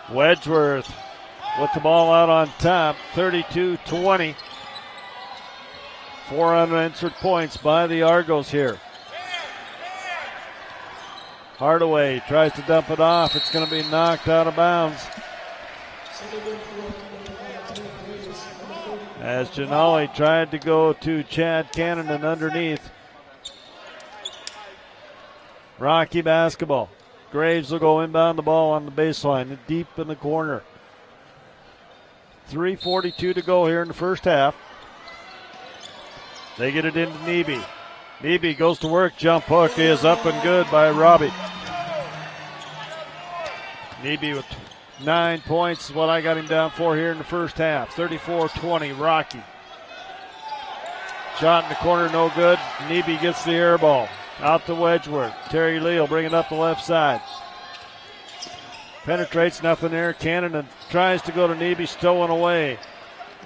Wedgeworth with the ball out on top, 32-20. 4 unanswered points by the Argos here. Hardaway tries to dump it off. It's going to be knocked out of bounds. As Janali tried to go to Chad Cannon and underneath. Rocky basketball. Graves will go inbound the ball on the baseline, deep in the corner. 3:42 to go here in the first half. They get it into Nebe. Nebe goes to work. Jump hook is up and good by Robbie. Nebe with 9 points is what I got him down for here in the first half. 34-20, Rocky. Shot in the corner, no good. Nebe gets the air ball. Out to Wedgeworth. Terry Lee will bring it up the left side. Penetrates, nothing there. Cannon tries to go to Nebe, stolen away.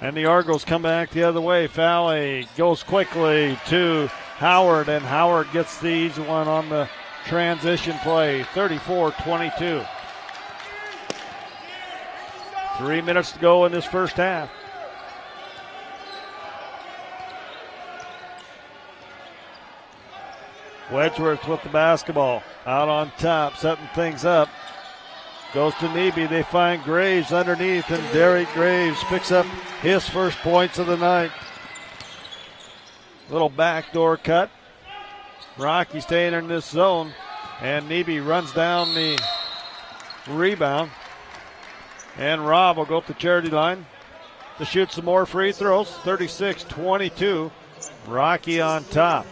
And the Argos come back the other way. Fowley goes quickly to Howard, and Howard gets the easy one on the transition play. 34-22. 3 minutes to go in this first half. Wedgeworth with the basketball. Out on top, setting things up. Goes to Nebe. They find Graves underneath, and Derek Graves picks up his first points of the night. Little backdoor cut. Rocky staying in this zone, and Nebe runs down the rebound. And Rob will go up the charity line to shoot some more free throws. 36-22. Rocky on top.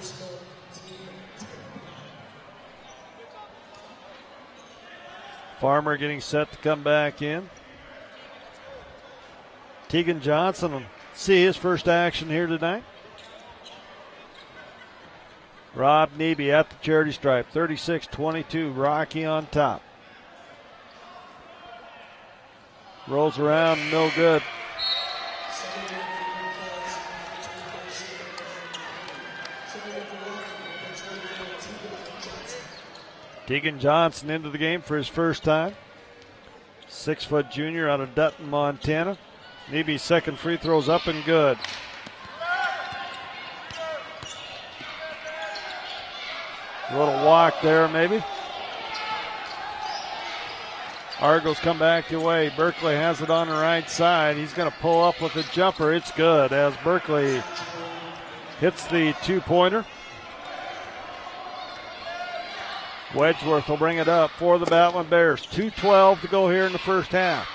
Farmer getting set to come back in. Tegan Johnson will see his first action here tonight. Rob Nebe at the charity stripe. 36-22. Rocky on top. Rolls around, no good. Tegan Johnson into the game for his first time. 6-foot junior out of Dutton, Montana. Nebe's second free throw's up and good. A little walk there maybe. Argos come back the way. Berkeley has it on the right side. He's going to pull up with a jumper. It's good as Berkeley hits the two-pointer. Wedgeworth will bring it up for the Battlin Bears. 2:12 to go here in the first half.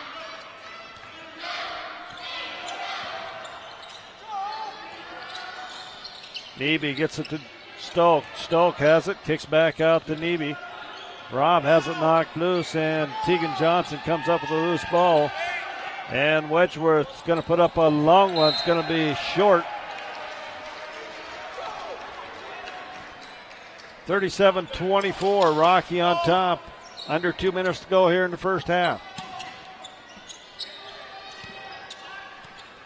Nebe gets it to Stoke. Stoke has it, kicks back out to Nebe. Rob has it knocked loose, and Tegan Johnson comes up with a loose ball. And Wedgeworth's going to put up a long one. It's going to be short. 37-24, Rocky on top. Under 2 minutes to go here in the first half.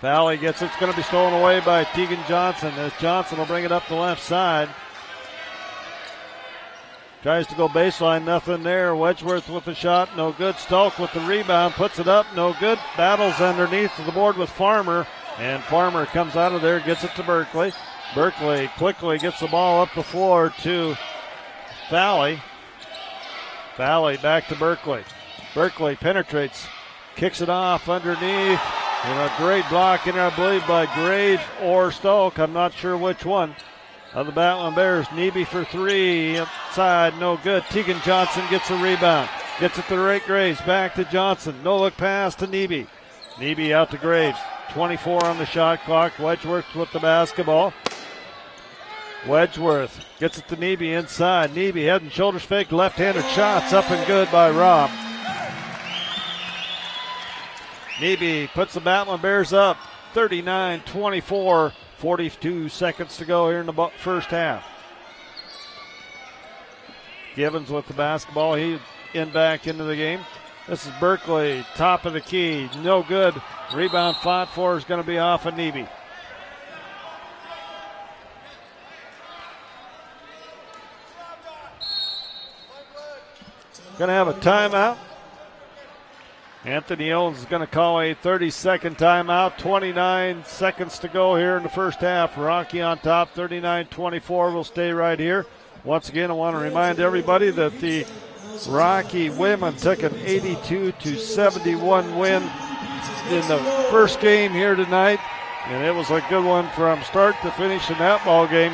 Valley gets it. It's going to be stolen away by Tegan Johnson, as Johnson will bring it up the left side. Tries to go baseline, nothing there. Wedgeworth with the shot, no good. Stolk with the rebound, puts it up, no good. Battles underneath the board with Farmer, and Farmer comes out of there, gets it to Berkeley. Berkeley quickly gets the ball up the floor to Valley. Valley back to Berkeley. Berkeley penetrates, kicks it off underneath, and a great block in there, I believe, by Graves or Stolk. I'm not sure which one. of the Battlin Bears. Neby for three, inside, no good. Tegan Johnson gets a rebound. Gets it to Rick Graves, back to Johnson. No look pass to Neby. Neby out to Graves. 24 on the shot clock. Wedgeworth with the basketball. Wedgeworth gets it to Neby inside. Neby head and shoulders fake, left-handed shots up and good by Robb. Neby puts the Battlin Bears up 39-24. 42 seconds to go here in the first half. Givens with the basketball. He back into the game. This is Berkeley, top of the key. No good. Rebound fought for is going to be off of Neby. Going to have a timeout. Anthony Owens is going to call a 30-second timeout. 29 seconds to go here in the first half. Rocky on top, 39-24. We'll stay right here. Once again, I want to remind everybody that the Rocky women took an 82-71 win in the first game here tonight. And it was a good one from start to finish in that ball game.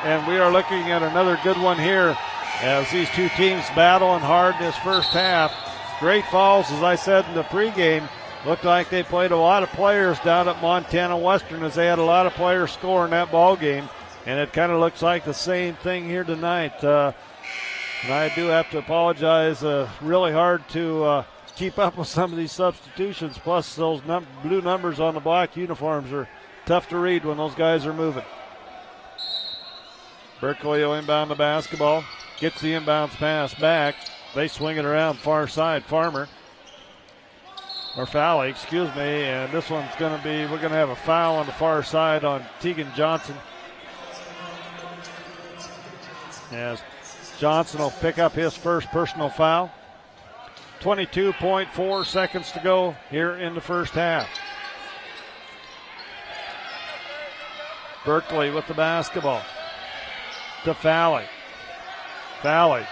And we are looking at another good one here as these two teams battling hard in this first half. Great Falls, as I said in the pregame, looked like they played a lot of players down at Montana Western as they had a lot of players scoring that ball game. And it kind of looks like the same thing here tonight. And I do have to apologize. Really hard to keep up with some of these substitutions. Plus, those blue numbers on the black uniforms are tough to read when those guys are moving. Berkeley will inbound the basketball. Gets the inbounds pass back. They swing it around far side. Fowley, excuse me. And this one's going to be, we're going to have a foul on the far side on Tegan Johnson. As Johnson will pick up his first personal foul. 22.4 seconds to go here in the first half. Berkeley with the basketball to Fowley. Fowley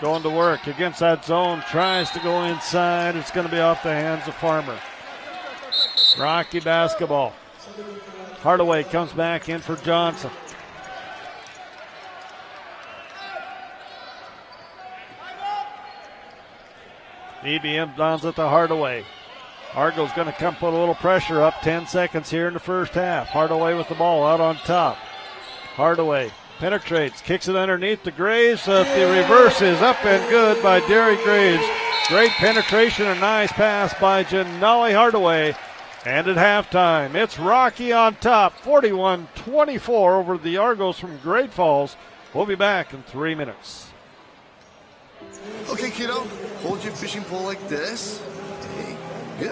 going to work against that zone, tries to go inside. It's going to be off the hands of Farmer. Rocky basketball. Hardaway comes back in for Johnson. Neby inbounds it to Hardaway. Argo's going to come put a little pressure up. 10 seconds here in the first half. Hardaway with the ball out on top. Hardaway penetrates, kicks it underneath to Graves. The reverse is up and good by Derry Graves. Great penetration and nice pass by Janali Hardaway. And at halftime, it's Rocky on top, 41-24 over the Argos from Great Falls. We'll be back in 3 minutes. Okay, kiddo, hold your fishing pole like this. Okay, good.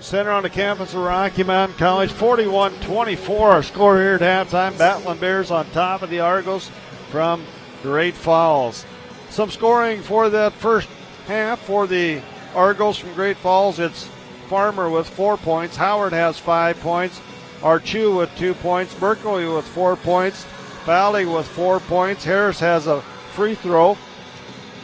Center on the campus of Rocky Mountain College, 41-24. Our score here at halftime. Battlin Bears on top of the Argos from Great Falls. Some scoring for that first half for the Argos from Great Falls. It's Farmer with 4 points. Howard has 5 points. Archu with 2 points. Berkeley with 4 points. Valley with 4 points. Harris has a free throw.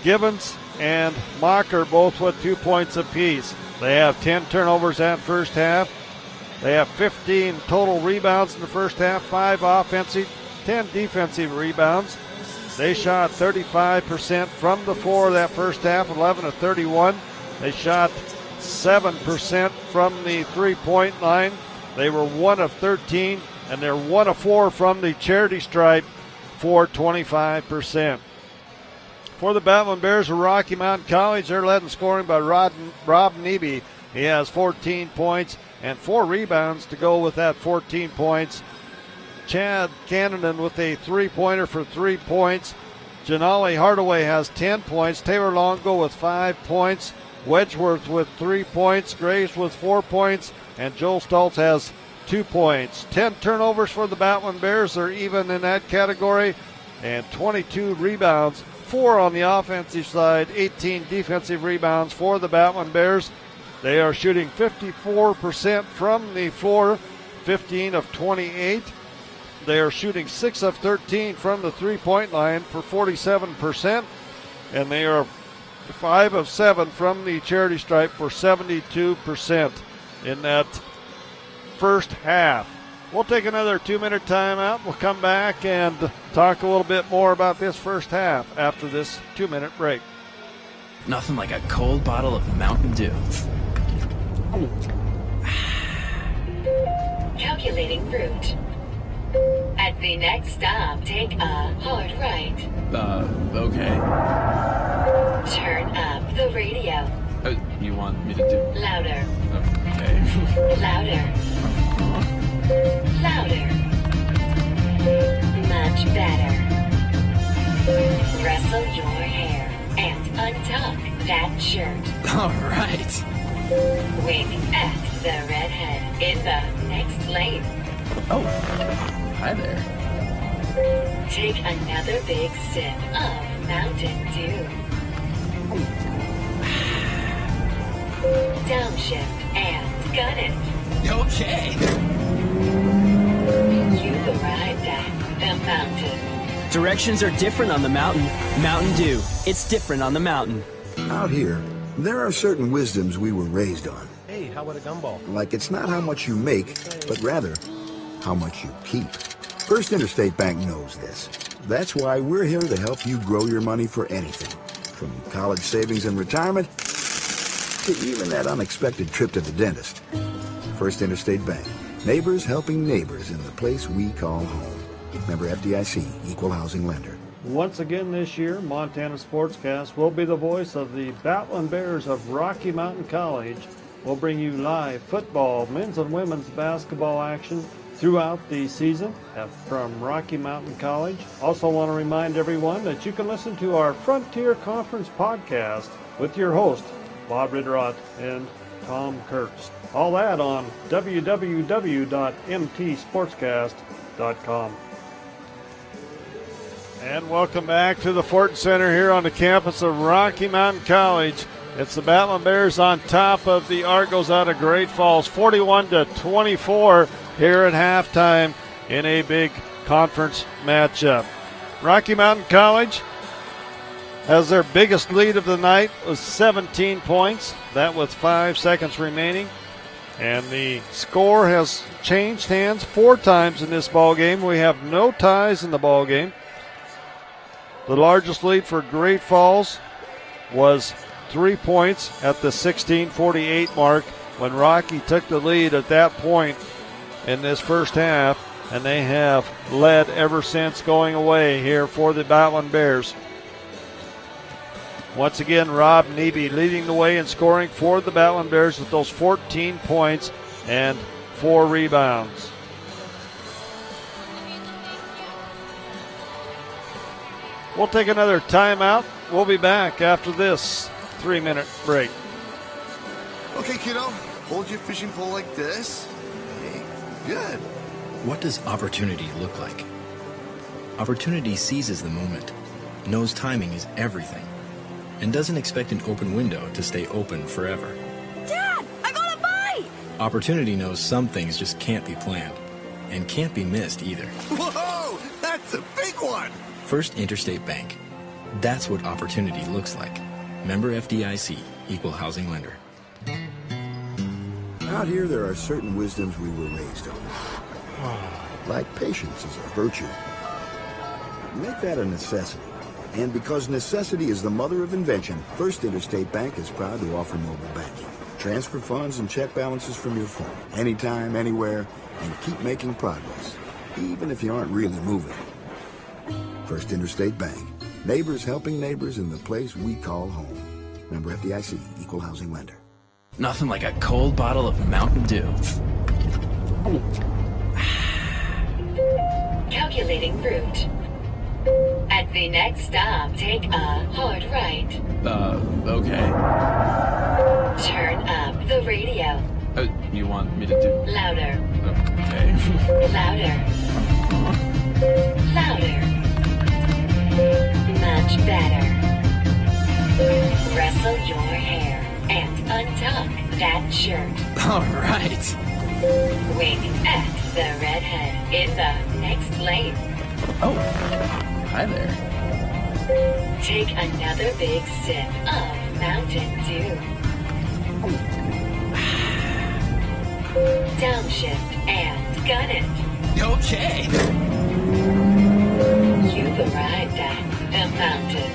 Gibbons and Mocker both with 2 points apiece. They have 10 turnovers that first half. They have 15 total rebounds in the first half, 5 offensive, 10 defensive rebounds. They shot 35% from the floor that first half, 11 of 31. They shot 7% from the three-point line. They were 1 of 13, and they're 1 of 4 from the charity stripe for 25%. For the Battlin Bears of Rocky Mountain College, they're led in scoring by Rob Neby. He has 14 points and 4 rebounds to go with that 14 points. Chad Cananan with a three-pointer for 3 points. Janali Hardaway has 10 points. Taylor Longo with 5 points. Wedgeworth with 3 points. Graves with 4 points. And Joel Stoltz has 2 points. 10 turnovers for the Battlin Bears. They're even in that category. And 22 rebounds. 4 on the offensive side, 18 defensive rebounds for the Battlin Bears. They are shooting 54% from the floor, 15 of 28. They are shooting 6 of 13 from the three-point line for 47%. And they are 5 of 7 from the charity stripe for 72% in that first half. We'll take another 2-minute timeout. We'll come back and talk a little bit more about this first half after this 2-minute break. Nothing like a cold bottle of Mountain Dew. Calculating route. At the next stop, take a hard right. Okay. Turn up the radio. You want me to do? Louder. Okay. Louder. Louder. Much better. Rustle your hair and untuck that shirt. All right. Wink at the redhead in the next lane. Oh, hi there. Take another big sip of Mountain Dew. Downshift and gun it. Okay. You've arrived at the mountain. Directions are different on the mountain. Mountain Dew. It's different on the mountain. Out here, there are certain wisdoms we were raised on. Hey, how about a gumball? Like it's not how much you make, but rather how much you keep. First Interstate Bank knows this. That's why we're here to help you grow your money for anything. From college savings and retirement to even that unexpected trip to the dentist. First Interstate Bank. Neighbors helping neighbors in the place we call home. Member FDIC, Equal Housing Lender. Once again this year, Montana Sportscast will be the voice of the Battlin Bears of Rocky Mountain College. We'll bring you live football, men's and women's basketball action throughout the season from Rocky Mountain College. Also want to remind everyone that you can listen to our Frontier Conference podcast with your host, Bob Ridderott and Tom Kurtz. All that on www.mtsportscast.com. And welcome back to the Fort Center here on the campus of Rocky Mountain College. It's the Battlin Bears on top of the Argos out of Great Falls, 41-24 here at halftime in a big conference matchup. Rocky Mountain College has their biggest lead of the night was 17 points. That with 5 seconds remaining. And the score has changed hands 4 times in this ball game. We have no ties in the ball game. The largest lead for Great Falls was 3 points at the 16:48 mark when Rocky took the lead at that point in this first half, and they have led ever since going away here for the Battlin Bears. Once again, Rob Neby leading the way in scoring for the Battlin Bears with those 14 points and 4 rebounds. We'll take another timeout. We'll be back after this 3-minute break. Okay, kiddo, hold your fishing pole like this. Okay, good. What does opportunity look like? Opportunity seizes the moment, knows timing is everything, and doesn't expect an open window to stay open forever. Dad, I got a bite! Opportunity knows some things just can't be planned, and can't be missed either. Whoa, that's a big one. First Interstate Bank. That's what opportunity looks like. Member FDIC, Equal Housing Lender. Out here, there are certain wisdoms we were raised on. Like patience is a virtue. Make that a necessity. And because necessity is the mother of invention, First Interstate Bank is proud to offer mobile banking. Transfer funds and check balances from your phone, anytime, anywhere, and keep making progress, even if you aren't really moving. First Interstate Bank. Neighbors helping neighbors in the place we call home. Member FDIC, Equal Housing Lender. Nothing like a cold bottle of Mountain Dew. Calculating route. At the next stop, take a hard right. Okay. Turn up the radio. You want me to do? Louder. Okay. Louder. Louder. Much better. Rustle your hair and untuck that shirt. All right. Wink at the redhead in the next lane. Oh, hi there. Take another big sip of Mountain Dew. Downshift and gun it. Okay. You've arrived at the mountain.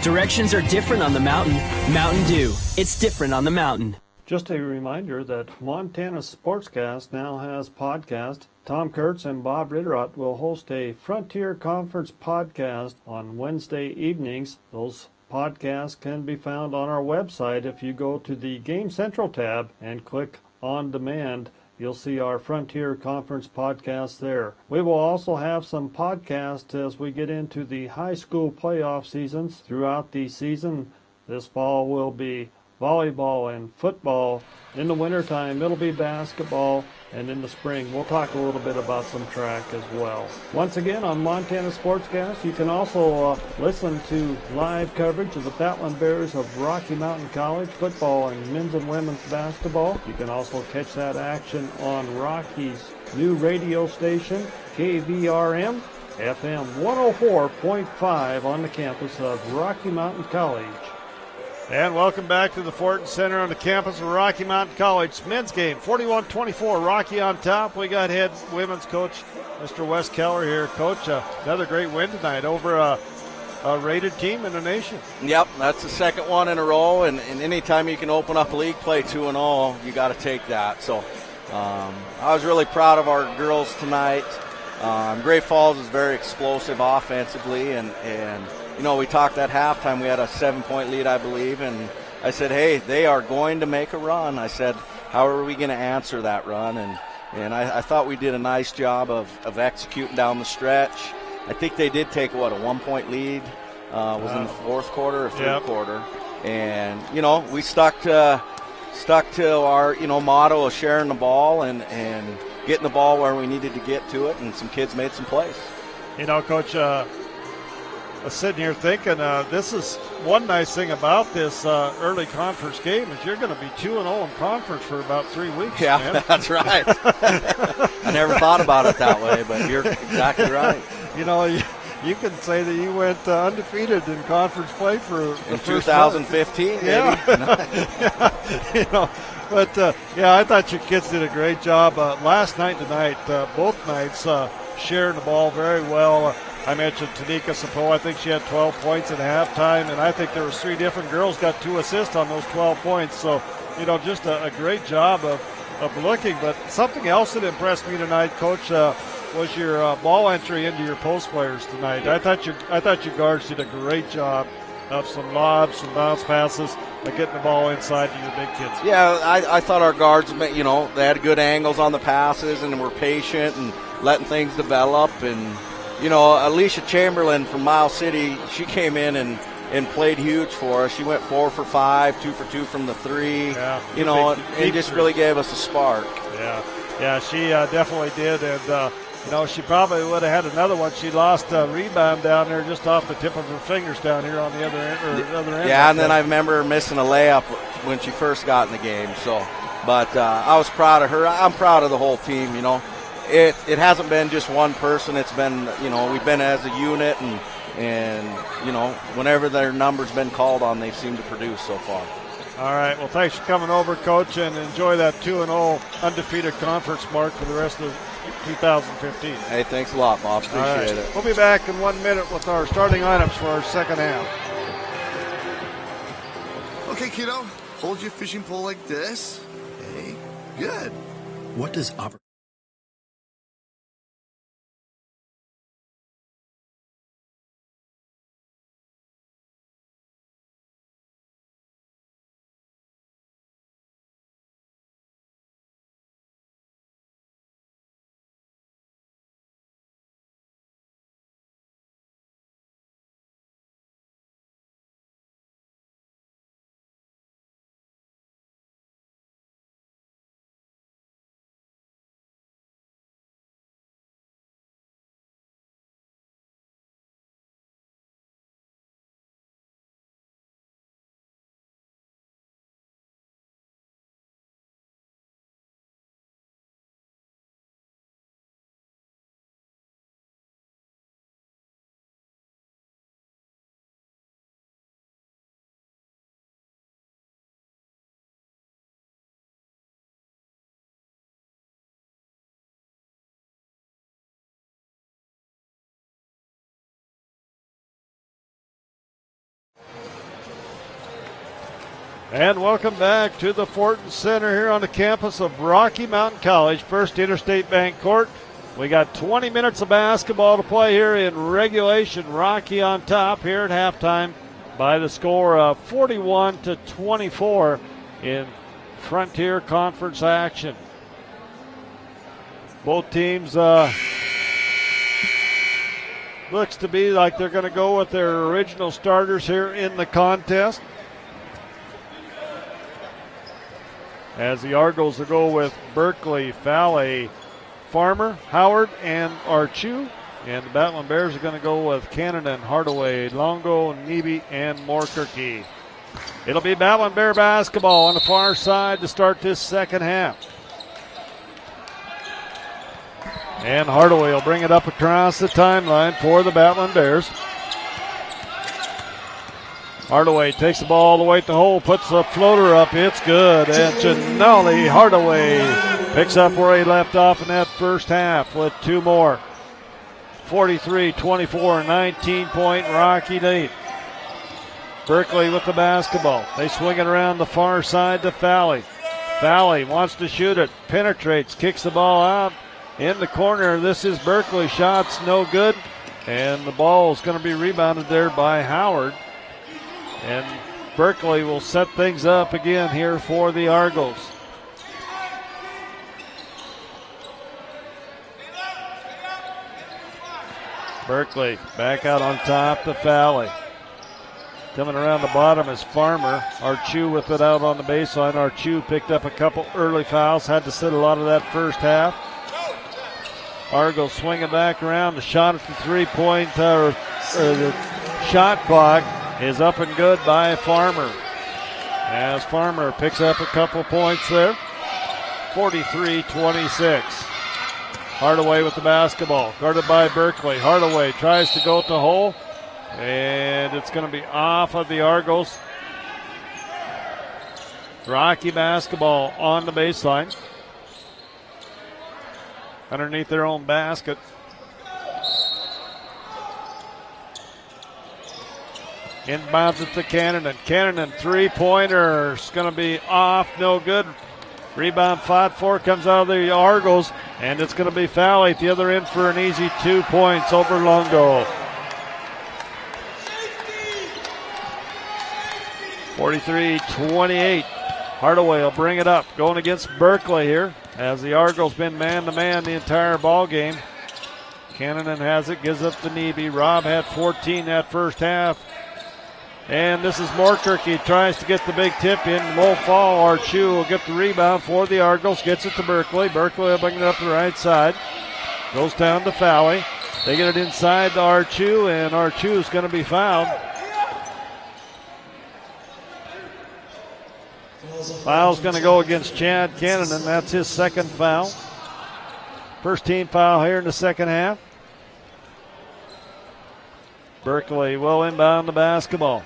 Directions are different on the mountain. Mountain Dew. It's different on the mountain. Just a reminder that Montana Sportscast now has podcast. Tom Kurtz and Bob Ritterott will host a Frontier Conference podcast on Wednesday evenings. Those podcasts can be found on our website. If you go to the Game Central tab and click On Demand, you'll see our Frontier Conference podcast there. We will also have some podcasts as we get into the high school playoff seasons. Throughout the season, this fall will be volleyball and football. In the wintertime, it'll be basketball, and in the spring, we'll talk a little bit about some track as well. Once again, on Montana Sportscast, you can also listen to live coverage of the Battlin Bears of Rocky Mountain College football and men's and women's basketball. You can also catch that action on Rocky's new radio station, KVRM, FM 104.5 on the campus of Rocky Mountain College. And welcome back to the Fortin Center on the campus of Rocky Mountain College. Men's game, 41-24, Rocky on top. We got head women's coach, Mr. Wes Keller here. Coach, another great win tonight over a rated team in the nation. Yep, that's the second one in a row, and anytime you can open up league play 2-0, you got to take that. So I was really proud of our girls tonight. Great Falls is very explosive offensively, and you know, we talked at halftime. We had a 7-point lead, I believe, and I said, hey, they are going to make a run. I said, how are we going to answer that run? And I thought we did a nice job of executing down the stretch. I think they did take, a 1-point lead. Was in the fourth quarter or third quarter. And, you know, we stuck to our, motto of sharing the ball and getting the ball where we needed to get to it, and some kids made some plays. You know, Coach, I was sitting here thinking, this is one nice thing about this early conference game is you're going to be 2-0 in conference for about 3 weeks. Yeah, man. That's right. I never thought about it that way, but you're exactly right. You know, you can say that you went undefeated in conference play for the in first 2015, maybe. Yeah. But I thought your kids did a great job last night and tonight. Both nights sharing the ball very well. I mentioned Tanika Sapo. I think she had 12 points at halftime, and I think there was 3 different girls got 2 assists on those 12 points. So, just a great job of looking. But something else that impressed me tonight, Coach, was your ball entry into your post players tonight. I thought your guards did a great job of some lobs, some bounce passes, getting the ball inside to your big kids. Yeah, I thought our guards, they had good angles on the passes and were patient and letting things develop. And Alicia Chamberlain from Miles City, she came in and and played huge for us. She went 4 for 5, 2 for 2 from the 3. Yeah, and just really gave us a spark. Yeah, she definitely did, and she probably would have had another one. She lost a rebound down there just off the tip of her fingers down here on the other end. Yeah, and then I remember her missing a layup when she first got in the game. So, but I was proud of her. I'm proud of the whole team. It hasn't been just one person. It's been we've been as a unit, and whenever their number's been called on, they seem to produce so far. All right. Well, thanks for coming over, Coach, and enjoy that 2-0 undefeated conference mark for the rest of 2015. Hey, thanks a lot, Bob. Appreciate it. We'll be back in 1 minute with our starting lineups for our second half. Okay, kiddo, hold your fishing pole like this. Okay, good. What does And welcome back to the Fortin Center here on the campus of Rocky Mountain College, First Interstate Bank Court. We got 20 minutes of basketball to play here in regulation. Rocky on top here at halftime by the score of 41-24 in Frontier Conference action. Both teams looks to be like they're going to go with their original starters here in the contest. As the Argos will go with Berkeley, Falley, Farmer, Howard, and Archu. And the Battlin Bears are going to go with Canada, Hardaway, Longo, Nebe, and Moorkirky. It'll be Battlin Bear basketball on the far side to start this second half. And Hardaway will bring it up across the timeline for the Battlin Bears. Hardaway takes the ball all the way to the hole, puts a floater up. It's good. And Janali Hardaway picks up where he left off in that first half with two more. 43-24, 19-point Rocky lead. Berkeley with the basketball. They swing it around the far side to Falley. Falley wants to shoot it, penetrates, kicks the ball out in the corner. This is Berkeley. Shots no good. And the ball is going to be rebounded there by Howard. And Berkeley will set things up again here for the Argos. Berkeley back out on top to Falley. Coming around the bottom is Farmer. Archu with it out on the baseline. Archu picked up a couple early fouls. Had to sit a lot of that first half. Argos swinging back around. The shot at the three-point the shot clock is up and good by Farmer. As Farmer picks up a couple points there. 43-26. Hardaway with the basketball. Guarded by Berkeley. Hardaway tries to go at the hole. And it's going to be off of the Argos. Rocky basketball on the baseline. Underneath their own basket. Inbounds it to Cannon. Cannon three-pointer is going to be off, no good. Rebound fought for, comes out of the Argos, and it's going to be Falley at the other end for an easy 2 points over Longo. 43-28. Hardaway will bring it up, going against Berkeley here, as the Argos been man-to-man the entire ball game. Cannon has it, gives up to Nebe. Rob had 14 that first half. And this is Moorkirk. Tries to get the big tip in. Won't fall. Archu will get the rebound for the Argos. Gets it to Berkeley. Berkeley will bring it up the right side. Goes down to Fowey. They get it inside to Archu, and Archu is going to be fouled. Foul's going to go against Chad Cannon, and that's his second foul. First team foul here in the second half. Berkeley will inbound the basketball.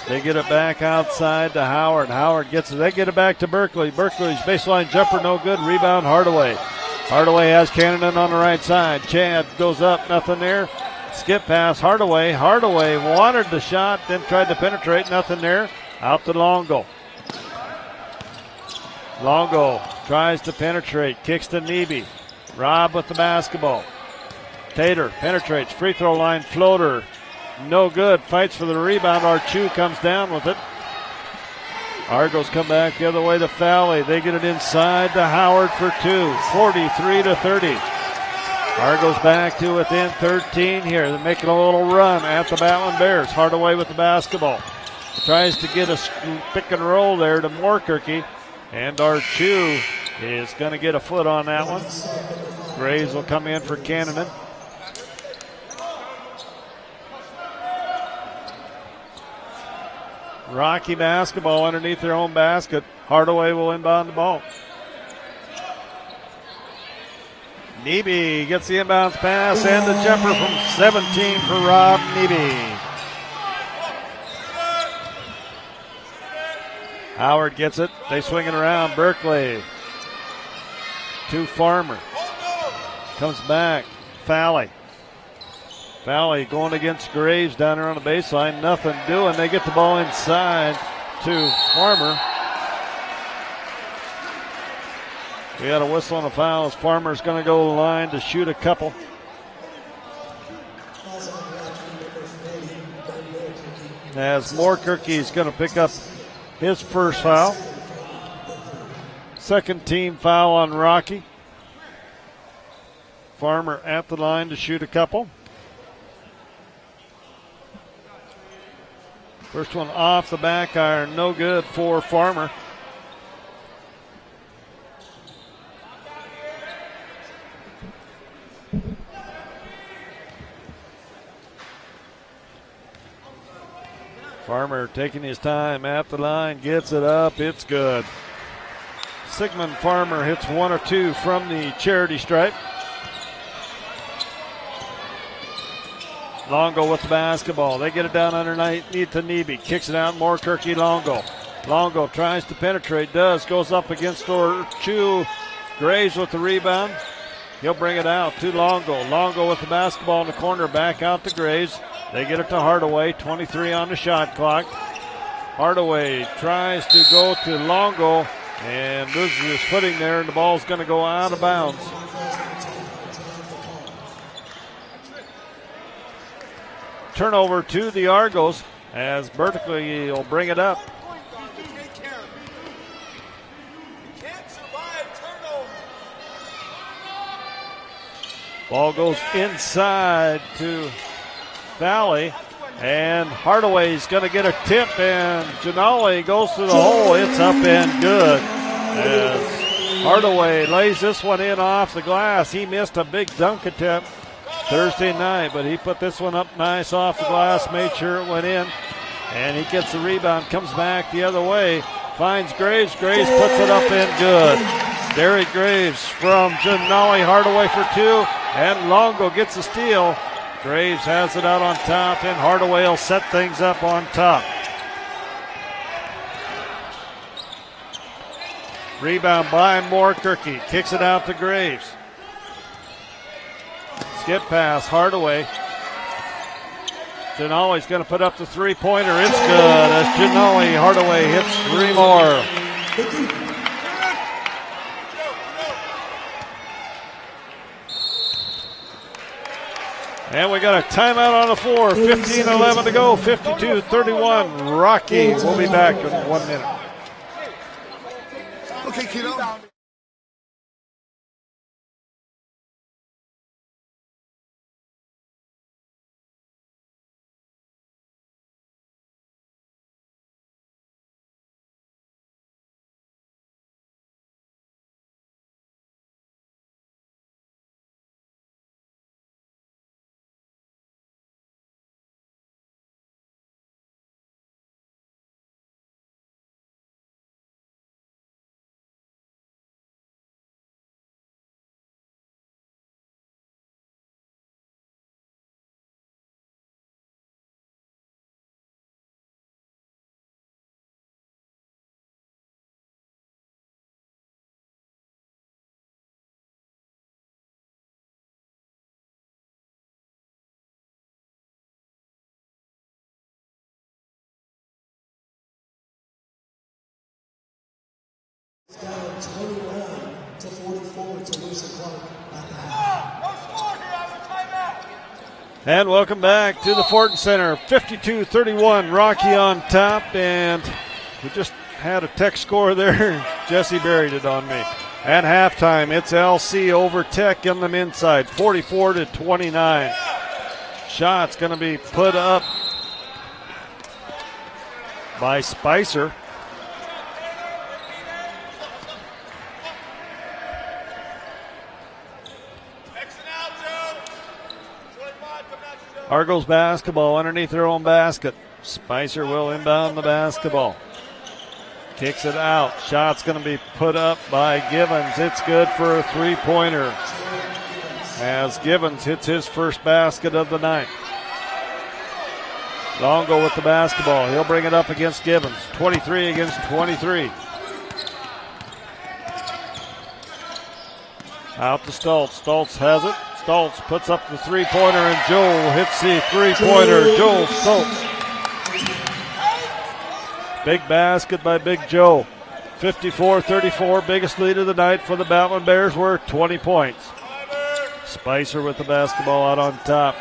They get it back outside to Howard. Howard gets it. They get it back to Berkeley. Berkeley's baseline jumper no good. Rebound Hardaway. Hardaway has Cannon on the right side. Chad goes up. Nothing there. Skip pass. Hardaway. Hardaway wanted the shot, then tried to penetrate. Nothing there. Out to Longo. Longo tries to penetrate. Kicks to Nebe. Rob with the basketball. Tater penetrates. Free throw line floater. No good. Fights for the rebound. Archu comes down with it. Argos come back the other way to Fowey. They get it inside to Howard for two. 43-30. Argos back to within 13 here. They're making a little run at the Battlin Bears. Hardaway with the basketball. Tries to get a pick and roll there to Moorkirk. And Archu is going to get a foot on that one. Graves will come in for Cannon. Rocky basketball underneath their own basket. Hardaway will inbound the ball. Nebe gets the inbounds pass and the jumper from 17 for Rob Nebe. Howard gets it. They swing it around. Berkeley to Farmer. Comes back. Fowey. Fowey going against Graves down there on the baseline. Nothing doing. They get the ball inside to Farmer. We got a whistle on the foul as Farmer's going to go to the line to shoot a couple. As Moorkirk is going to pick up his first foul. Second team foul on Rocky. Farmer at the line to shoot a couple. First one off the back iron, no good for Farmer. Farmer taking his time at the line, gets it up, it's good. Sigmund Farmer hits one or two from the charity stripe. Longo with the basketball. They get it down underneath to Nebe. Kicks it out. Moorkirk. Longo. Longo tries to penetrate. Goes up against Archu. Graves with the rebound. He'll bring it out to Longo. Longo with the basketball in the corner. Back out to Graves. They get it to Hardaway. 23 on the shot clock. Hardaway tries to go to Longo and loses his footing there, and the ball's going to go out of bounds. Turnover to the Argos as Berkeley will bring it up. Ball goes inside to Valley, and Hardaway's going to get a tip, and Janali goes to the hole. It's up and good. As Hardaway lays this one in off the glass. He missed a big dunk attempt Thursday night, but he put this one up nice off the glass, made sure it went in, and he gets the rebound, comes back the other way, finds Graves. Graves puts it up and good. Derek Graves from Janali. Hardaway for two, and Longo gets the steal. Graves has it out on top, and Hardaway will set things up on top. Rebound by Moorkirk. Kicks it out to Graves. Skip pass, Hardaway. Janali's going to put up the three-pointer. It's good as Janali Hardaway hits three more. And we got a timeout on the floor. 15-11 to go. 52-31. Rocky. We'll be back in 1 minute. Okay, kiddo. And welcome back to the Fortin Center. 52-31, Rocky on top. And we just had a tech score there. Jesse buried it on me. At halftime, it's LC over Tech on the inside, 44-29. Shot's going to be put up by Spicer. Argos basketball underneath their own basket. Spicer will inbound the basketball. Kicks it out. Shot's going to be put up by Givens. It's good for a three-pointer as Givens hits his first basket of the night. Longo with the basketball. He'll bring it up against Givens. 23 against 23. Out to Stoltz. Stoltz has it. Stoltz puts up the three-pointer, and Joel hits the three-pointer. Joel Stoltz. Big basket by Big Joe. 54-34, biggest lead of the night for the Battlin Bears, worth 20 points. Spicer with the basketball out on top.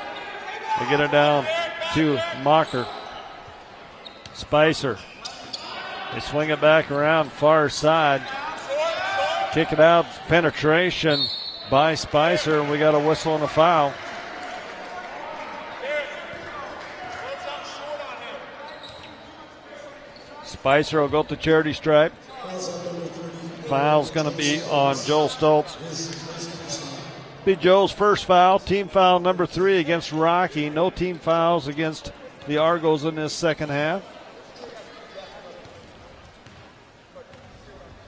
They get it down to Mocker. Spicer. They swing it back around far side. Kick it out, penetration by Spicer, and we got a whistle and a foul. Spicer will go up the charity stripe. Foul's going to be on Joel Stoltz. Be Joe's first foul, team foul number 3 against Rocky. No team fouls against the Argos in this second half.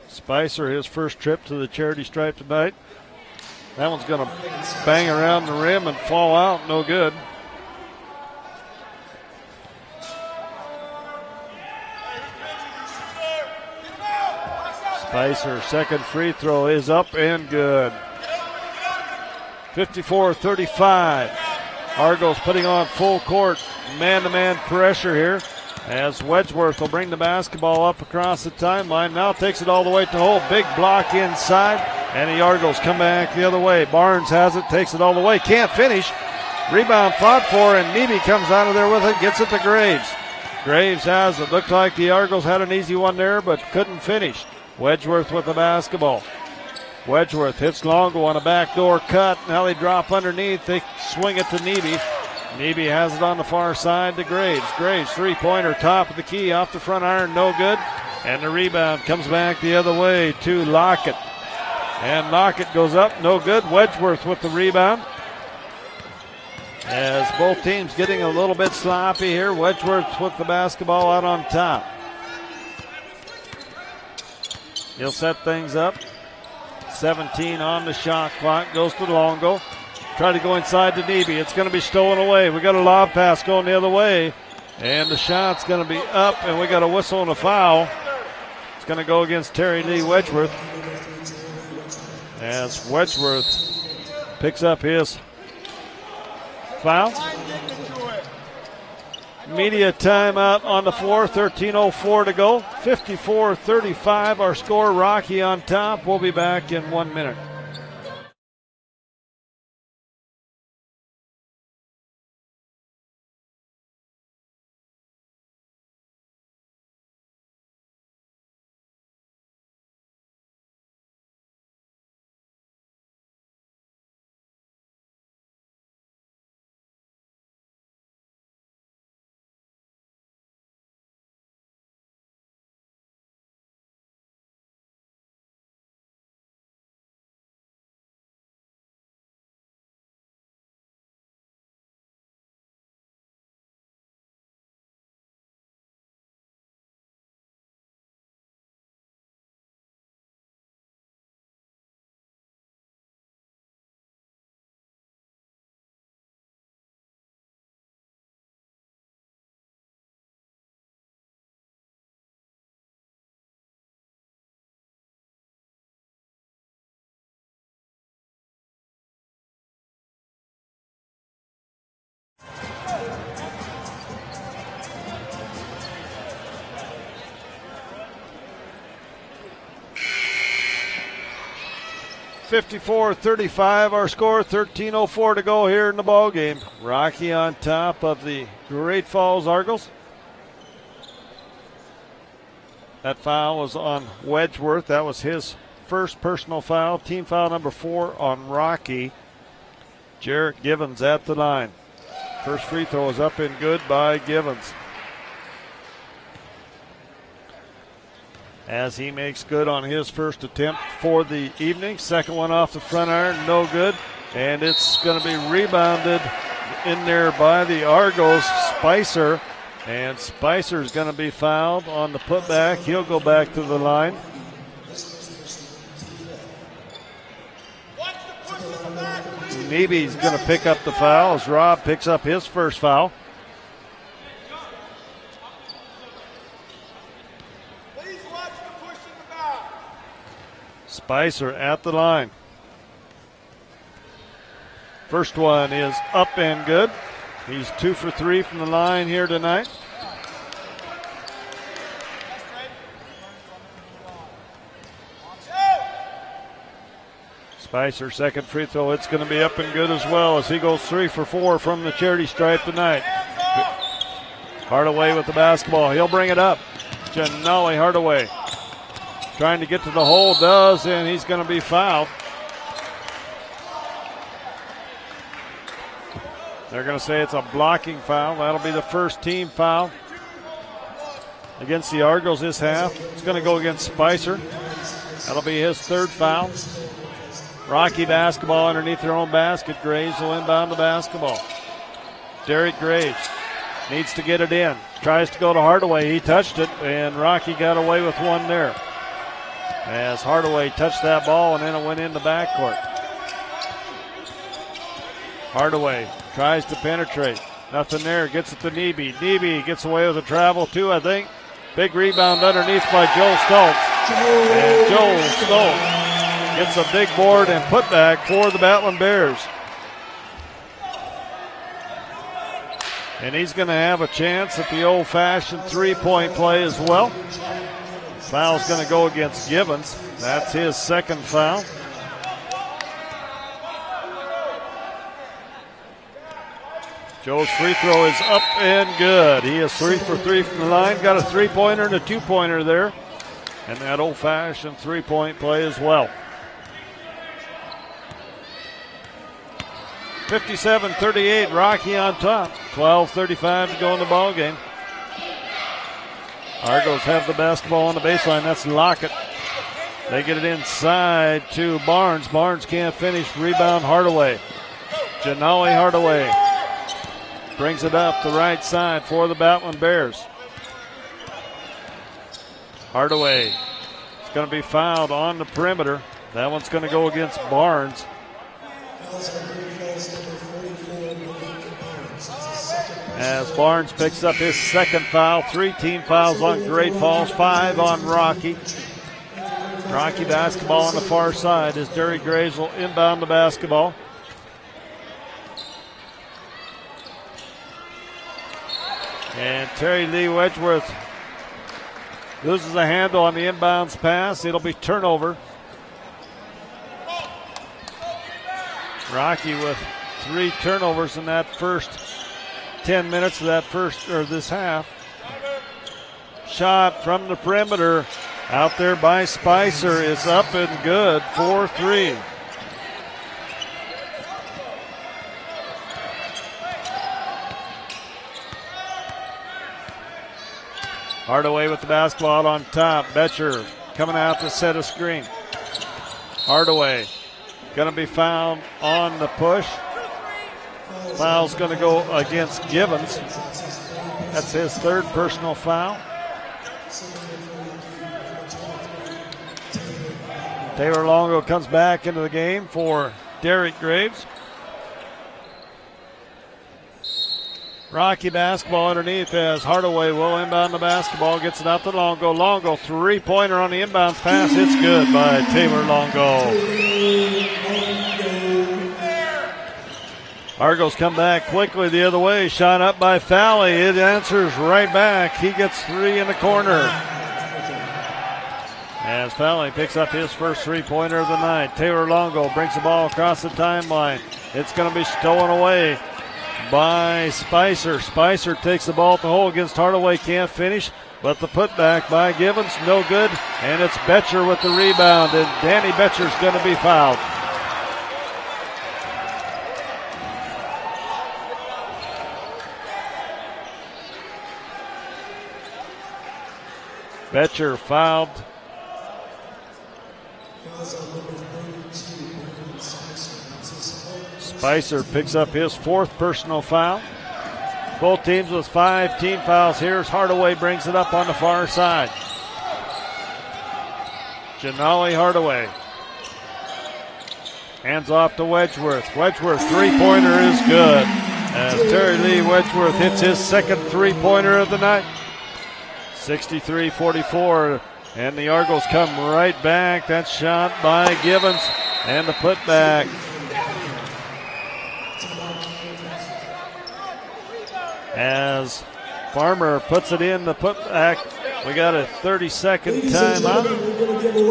Spicer, his first trip to the charity stripe tonight. That one's going to bang around the rim and fall out, no good. Spicer, second free throw is up and good. 54-35. Argos putting on full court, man-to-man pressure here as Wedgeworth will bring the basketball up across the timeline. Now takes it all the way to hole. Big block inside, and the Argos come back the other way. Barnes has it, takes it all the way, can't finish. Rebound fought for, and Neby comes out of there with it, gets it to Graves. Graves has it. Looked like the Argos had an easy one there, but couldn't finish. Wedgeworth with the basketball. Wedgeworth hits Longo on a backdoor cut. Now they drop underneath. They swing it to Neby. Neby has it on the far side to Graves. Graves, three-pointer, top of the key, off the front iron, no good. And the rebound comes back the other way to Lockett. And Lockett goes up, no good. Wedgeworth with the rebound. As both teams getting a little bit sloppy here. Wedgeworth with the basketball out on top. He'll set things up. 17 on the shot clock. Goes to Longo. Try to go inside to Neby. It's going to be stolen away. We got a lob pass going the other way. And the shot's going to be up, and we got a whistle and a foul. It's going to go against Terry Lee Wedgeworth. As Wedgeworth picks up his foul. Media timeout on the floor. 13:04 to go. 54-35 our score. Rocky on top. We'll be back in 1 minute. 54-35 our score, 13:04 to go here in the ball game. Rocky on top of the Great Falls Argos. That foul was on Wedgeworth. That was his first personal foul. Team foul number 4 on Rocky. Jarrett Givens at the line. First free throw is up and good by Givens. As he makes good on his first attempt for the evening. Second one off the front iron, no good. And it's going to be rebounded in there by the Argos, Spicer. And Spicer's going to be fouled on the putback. He'll go back to the line. Neeby's going to pick up the foul as Rob picks up his first foul. Spicer at the line. First one is up and good. He's 2 for 3 from the line here tonight. Spicer second free throw. It's going to be up and good as well as he goes 3 for 4 from the charity stripe tonight. Hardaway with the basketball. He'll bring it up. Janali Hardaway trying to get to the hole, does, and he's going to be fouled. They're going to say it's a blocking foul. That'll be the first team foul against the Argos this half. It's going to go against Spicer. That'll be his third foul. Rocky basketball underneath their own basket. Graves will inbound the basketball. Derek Graves needs to get it in. Tries to go to Hardaway. He touched it, and Rocky got away with one there. As Hardaway touched that ball, and then it went in the backcourt. Hardaway tries to penetrate. Nothing there. Gets it to Neeby. Neeby gets away with a travel, too, I think. Big rebound underneath by Joel Stoltz. And Joel Stoltz gets a big board and putback for the Battlin Bears. And he's going to have a chance at the old-fashioned three-point play as well. Foul's going to go against Givens. That's his second foul. Joe's free throw is up and good. He is 3 for 3 from the line. Got a three-pointer and a two-pointer there. And that old-fashioned three-point play as well. 57-38, Rocky on top. 12:35 to go in the ball game. Argos have the basketball on the baseline. That's Lockett. They get it inside to Barnes. Barnes can't finish. Rebound Hardaway. Janali Hardaway brings it up the right side for the Battlin Bears. Hardaway is going to be fouled on the perimeter. That one's going to go against Barnes. As Barnes picks up his second foul. 3 team fouls on Great Falls, 5 on Rocky. Rocky basketball on the far side as Derry Graves will inbound the basketball. And Terry Lee Wedgeworth loses a handle on the inbounds pass. It'll be turnover. Rocky with 3 turnovers in that first 10 minutes of this half. Shot from the perimeter out there by Spicer is up and good, 4-3. Hardaway with the basketball on top. Betcher coming out to set a screen. Hardaway going to be fouled on the push. Foul's going to go against Givens. That's his third personal foul. Taylor Longo comes back into the game for Derek Graves. Rocky basketball underneath as Hardaway will inbound the basketball. Gets it out to Longo. Longo three-pointer on the inbounds pass. It's good by Taylor Longo. Argos come back quickly the other way. Shot up by Fally. It answers right back. He gets 3 in the corner. As Fowley picks up his first three-pointer of the night. Taylor Longo brings the ball across the timeline. It's going to be stolen away by Spicer. Spicer takes the ball at the hole against Hardaway, can't finish, but the putback by Givens, no good, and it's Betcher with the rebound, and Danny Betcher's going to be fouled. Betcher fouled. Spicer picks up his fourth personal foul. Both teams with 5 team fouls here as Hardaway brings it up on the far side. Janali Hardaway. Hands off to Wedgeworth. Wedgeworth three-pointer is good as Terry Lee Wedgeworth hits his second three-pointer of the night. 63-44, and the Argos come right back. That shot by Givens and the putback. As Farmer puts it in the putback, we got a 30-second timeout.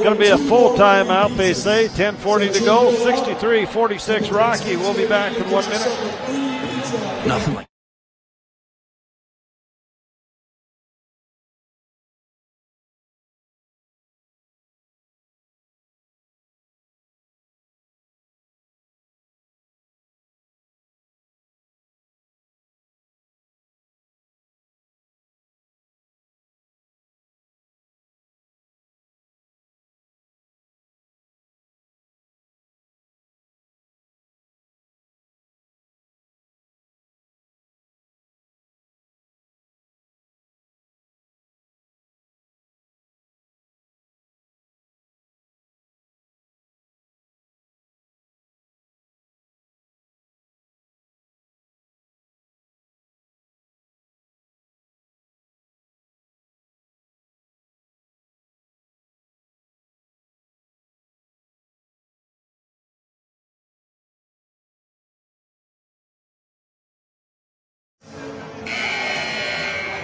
Going to be a full timeout, they say. 10:40 to go. 63-46 Rocky. We'll be back in 1 minute. Nothing like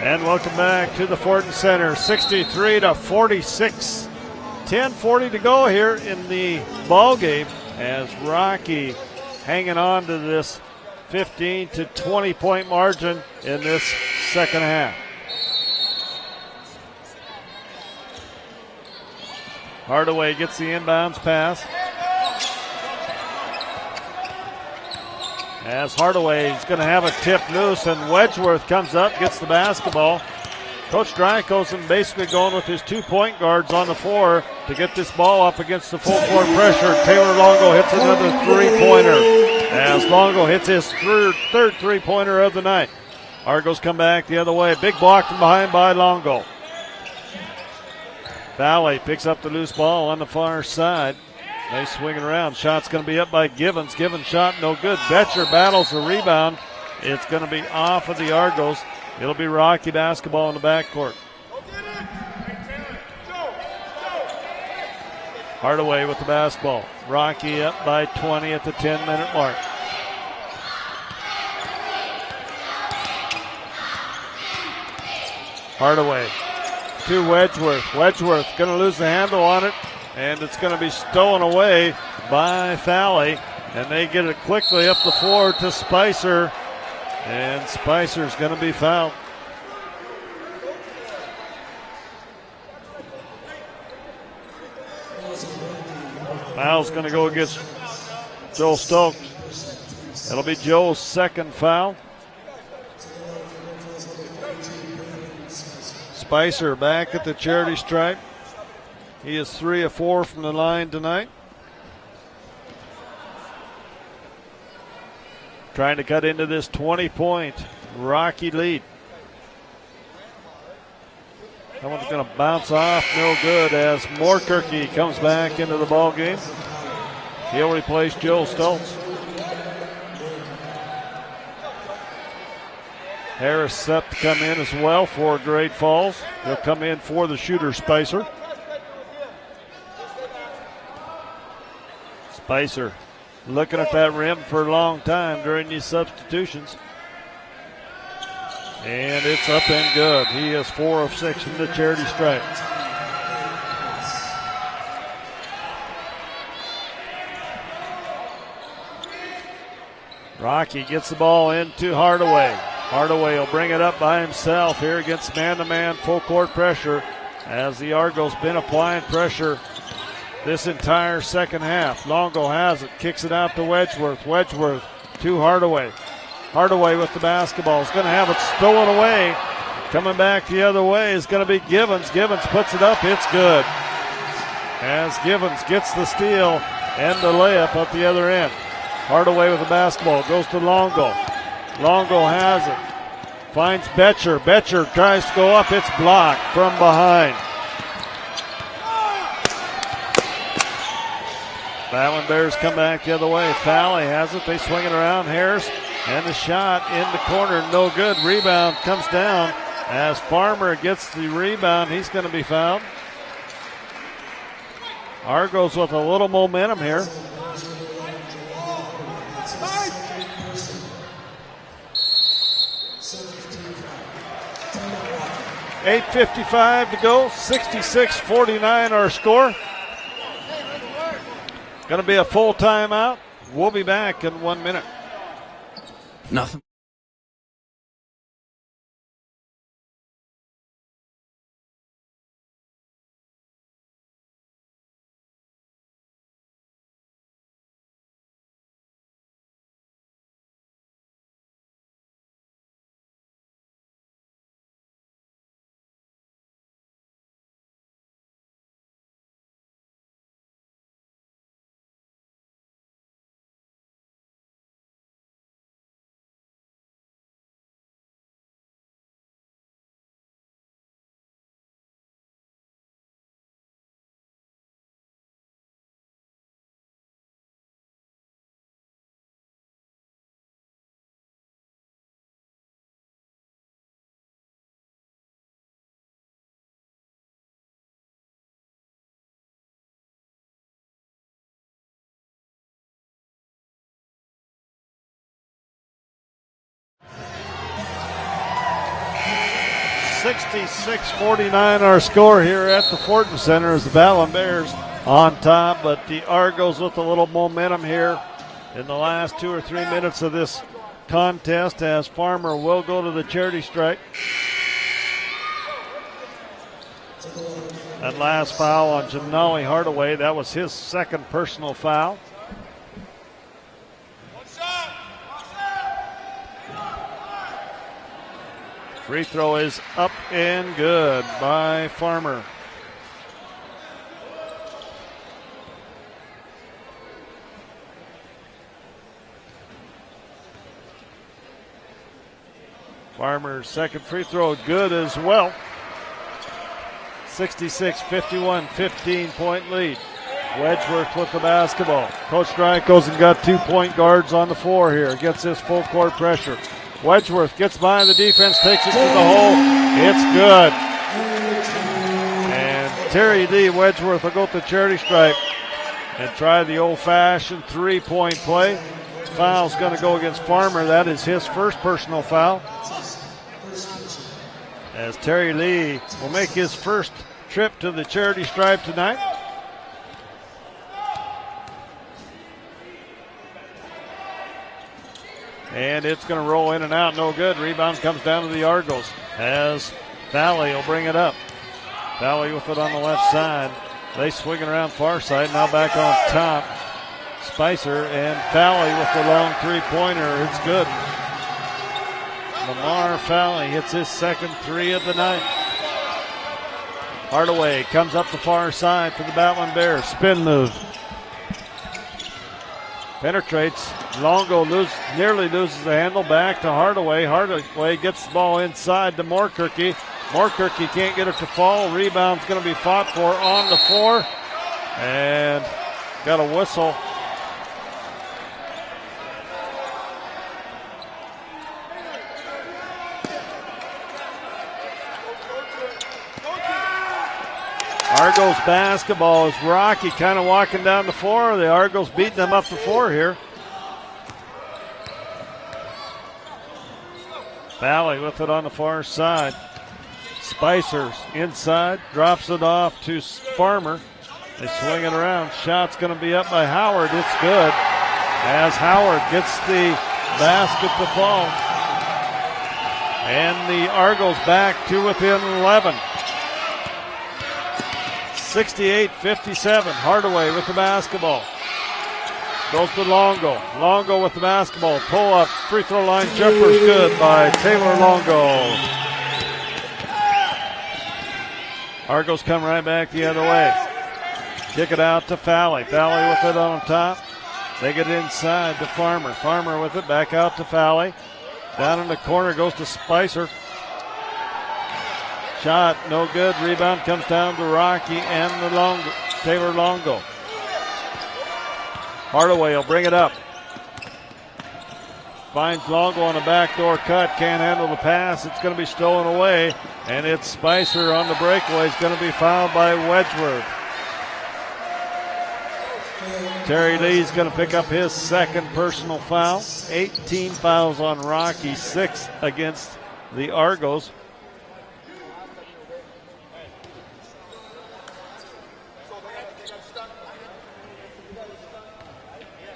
And welcome back to the Fortin Center, 63-46. 10:40 to go here in the ball game as Rocky hanging on to this 15 to 20 point margin in this second half. Hardaway gets the inbounds pass. As Hardaway is going to have a tip loose, and Wedgeworth comes up, gets the basketball. Coach Drykosen basically going with his 2 point guards on the floor to get this ball up against the full court pressure. Taylor Longo hits another three-pointer as Longo hits his third three-pointer of the night. Argos come back the other way. Big block from behind by Longo. Valley picks up the loose ball on the far side. They swing it around. Shot's going to be up by Givens. Givens shot no good. Betcher battles the rebound. It's going to be off of the Argos. It'll be Rocky basketball in the backcourt. Hardaway with the basketball. Rocky up by 20 at the 10-minute mark. Hardaway to Wedgeworth. Wedgeworth going to lose the handle on it, and it's going to be stolen away by Fowley. And they get it quickly up the floor to Spicer, and Spicer's going to be fouled. Foul's going to go against Joel Stokes. It'll be Joel's second foul. Spicer back at the charity stripe. He is 3 of 4 from the line tonight. Trying to cut into this 20-point Rocky lead. That one's going to bounce off, no good, as Moorkirky comes back into the ball game. He'll replace Joel Stoltz. Harris set to come in as well for Great Falls. He'll come in for the shooter, Spicer. Spicer looking at that rim for a long time during these substitutions. And it's up and good. He is 4 of 6 from the charity stripe. Rocky gets the ball into Hardaway. Hardaway will bring it up by himself here against man-to-man full court pressure as the Argos been applying pressure this entire second half. Longo has it, kicks it out to Wedgeworth. Wedgeworth to Hardaway. Hardaway with the basketball. Is going to have it stolen away. Coming back the other way is going to be Givens. Givens puts it up. It's good. As Givens gets the steal and the layup at the other end. Hardaway with the basketball. Goes to Longo. Longo has it. Finds Betcher. Betcher tries to go up. It's blocked from behind. Battlin Bears come back the other way. Fowley has it. They swing it around. Harris and the shot in the corner. No good. Rebound comes down as Farmer gets the rebound. He's going to be fouled. Argos with a little momentum here. .8:55 to go. 66-49 our score. Going to be a full timeout. We'll be back in 1 minute. Nothing. .66-49 our score here at the Fortin Center as the Battlin Bears on top, but the Argos with a little momentum here in the last 2 or 3 minutes of this contest as Farmer will go to the charity stripe. That last foul on Jamali Hardaway, that was his second personal foul. Free throw is up and good by Farmer. Farmer's second free throw good as well. 66-51, 15-point lead. Wedgeworth with the basketball. Coach Drake goes and got 2 point guards on the floor here. Gets this full court pressure. Wedgeworth gets by the defense, takes it to the hole. It's good. And Terry D. Wedgeworth will go to the charity stripe and try the old-fashioned 3-point play. Foul's going to go against Farmer. That is his first personal foul. As Terry Lee will make his first trip to the charity stripe tonight. And it's going to roll in and out, no good. Rebound comes down to the Argos as Valley will bring it up. Valley with it on the left side. They swing it around far side, now back on top. Spicer and Valley with the long three-pointer. It's good. Lamar Valley hits his second three of the night. Hardaway comes up the far side for the Battlin Bears. Spin move. Penetrates. Longo nearly loses the handle. Back to Hardaway. Hardaway gets the ball inside to Moorkirky. Moorkirky can't get it to fall. Rebound's going to be fought for on the floor. And got a whistle. Argos basketball is Rocky kind of walking down the floor. The Argos beating them up the floor here. Valley with it on the far side. Spicer's inside, drops it off to Farmer. They swing it around. Shot's going to be up by Howard. It's good. As Howard gets the basket to fall. And the Argos back to within 11. 68-57. Hardaway with the basketball. Goes to Longo. Longo with the basketball. Pull up. Free throw line jumper's good by Taylor Longo. Argos come right back the other way. Kick it out to Fowley. Fowley with it on top. They get it inside to Farmer. Farmer with it back out to Fowley. Down in the corner goes to Spicer. Shot no good. Rebound comes down to Rocky and the Taylor Longo. Hardaway will bring it up. Finds Longo on a backdoor cut. Can't handle the pass. It's going to be stolen away. And it's Spicer on the breakaway. It's going to be fouled by Wedgeworth. Terry Lee's going to pick up his second personal foul. 18 fouls on Rocky, 6 against the Argos.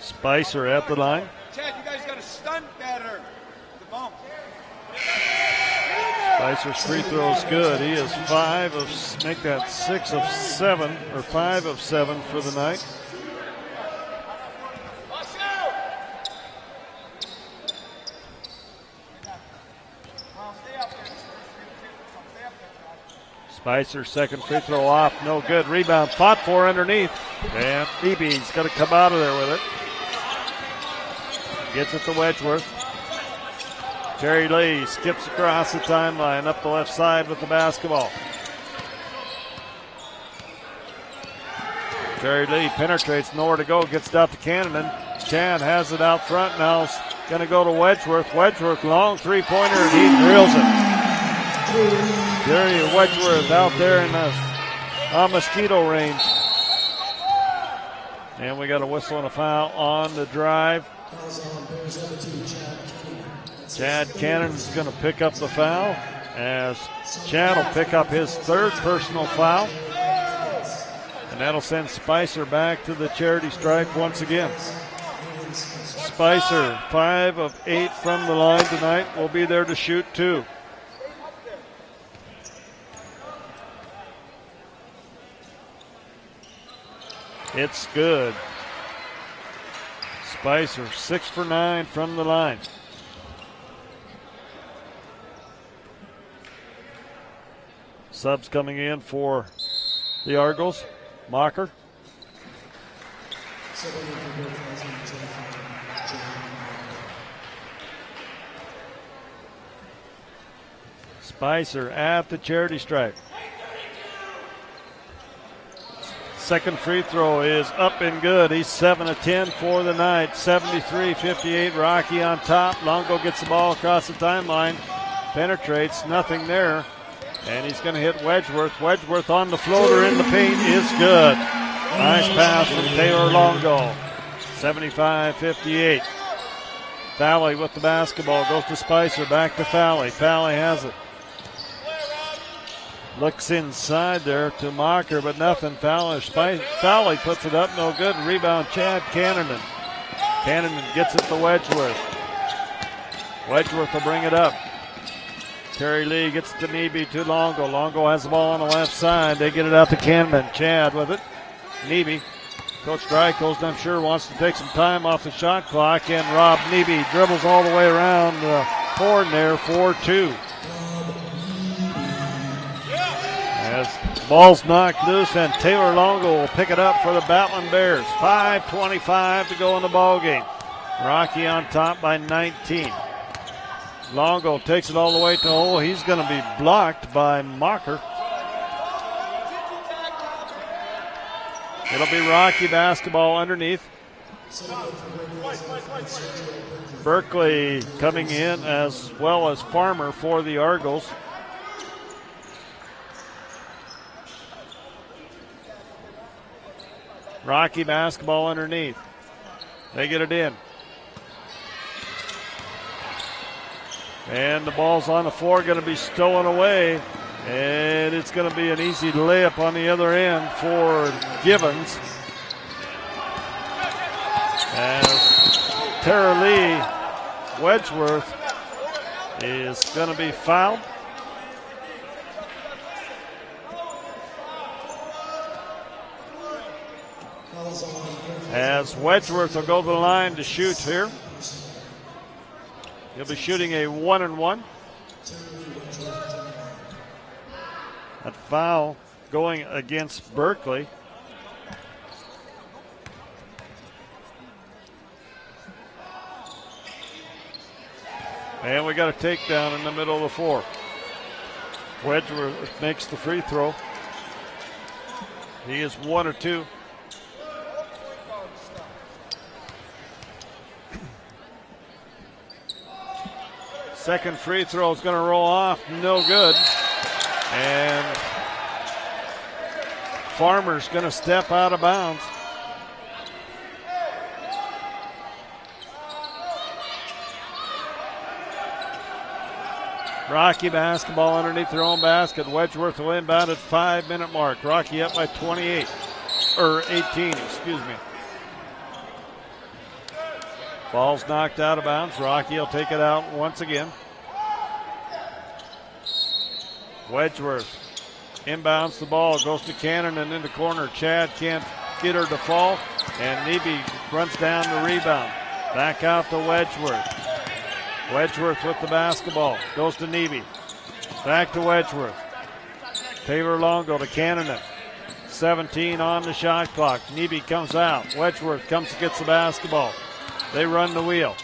Spicer at the line. Chad, you guys got to stunt better. The bump. Spicer's free throw is good. He is 5 of 6 of 7 or 5 of 7 for the night. Spicer's second free throw off, no good. Rebound fought for underneath. And Beebe's going to come out of there with it. Gets it to Wedgeworth. Terry Lee skips across the timeline up the left side with the basketball. Terry Lee penetrates, nowhere to go, gets it out to Cannon. Chad has it out front, now it's going to go to Wedgeworth. Wedgeworth, long three-pointer, and he drills it. Terry Wedgeworth out there in the mosquito range. And we got a whistle and a foul on the drive. Chad Cannon's going to pick up the foul as Chad will pick up his third personal foul. And that'll send Spicer back to the charity stripe once again. Spicer, 5 of 8 from the line tonight, will be there to shoot 2. It's good. Spicer, 6 for 9 from the line. Subs coming in for the Argos. Mocker. Spicer at the charity stripe. Second free throw is up and good. He's 7 of 10 for the night. 73-58. Rocky on top. Longo gets the ball across the timeline. Penetrates. Nothing there. And he's going to hit Wedgeworth. Wedgeworth on the floater in the paint is good. Nice pass from Taylor Longo. 75-58. Fowley with the basketball. Goes to Spicer. Back to Fowley. Fowley has it. Looks inside there to Mocker, but nothing. Fowley puts it up, no good. Rebound, Chad Cannon. Cannon gets it to Wedgeworth. Wedgeworth will bring it up. Terry Lee gets it to Nebe to Longo. Longo has the ball on the left side. They get it out to Cannon. Chad with it. Nebe. Coach Drycost, I'm sure, wants to take some time off the shot clock, and Rob Nebe dribbles all the way around the horn there for 2. As ball's knocked loose, and Taylor Longo will pick it up for the Battlin Bears. 5:25 to go in the ball game. Rocky on top by 19. Longo takes it all the way to the hole. He's going to be blocked by Mocker. It'll be Rocky basketball underneath. Berkeley coming in as well as Farmer for the Argos. Rocky basketball underneath. They get it in. And the ball's on the floor, going to be stolen away. And it's going to be an easy layup on the other end for Givens. As Tara Lee Wedgeworth is going to be fouled. As Wedgeworth will go to the line to shoot here. He'll be shooting a 1-and-1. That foul going against Berkeley. And we got a takedown in the middle of the floor. Wedgeworth makes the free throw. He is 1 or 2. Second free throw is going to roll off, no good. And Farmer's going to step out of bounds. Rocky basketball underneath their own basket. Wedgeworth will inbound at 5-minute mark. Rocky up by 18, excuse me. Ball's knocked out of bounds. Rocky will take it out once again. Wedgeworth inbounds the ball, goes to Cannon and in the corner. Chad can't get her to fall, and Neby runs down the rebound. Back out to Wedgeworth. Wedgeworth with the basketball, goes to Neby. Back to Wedgeworth. Taylor Longo to Cannon. 17 on the shot clock. Neby comes out. Wedgeworth comes and gets the basketball. They run the wheel.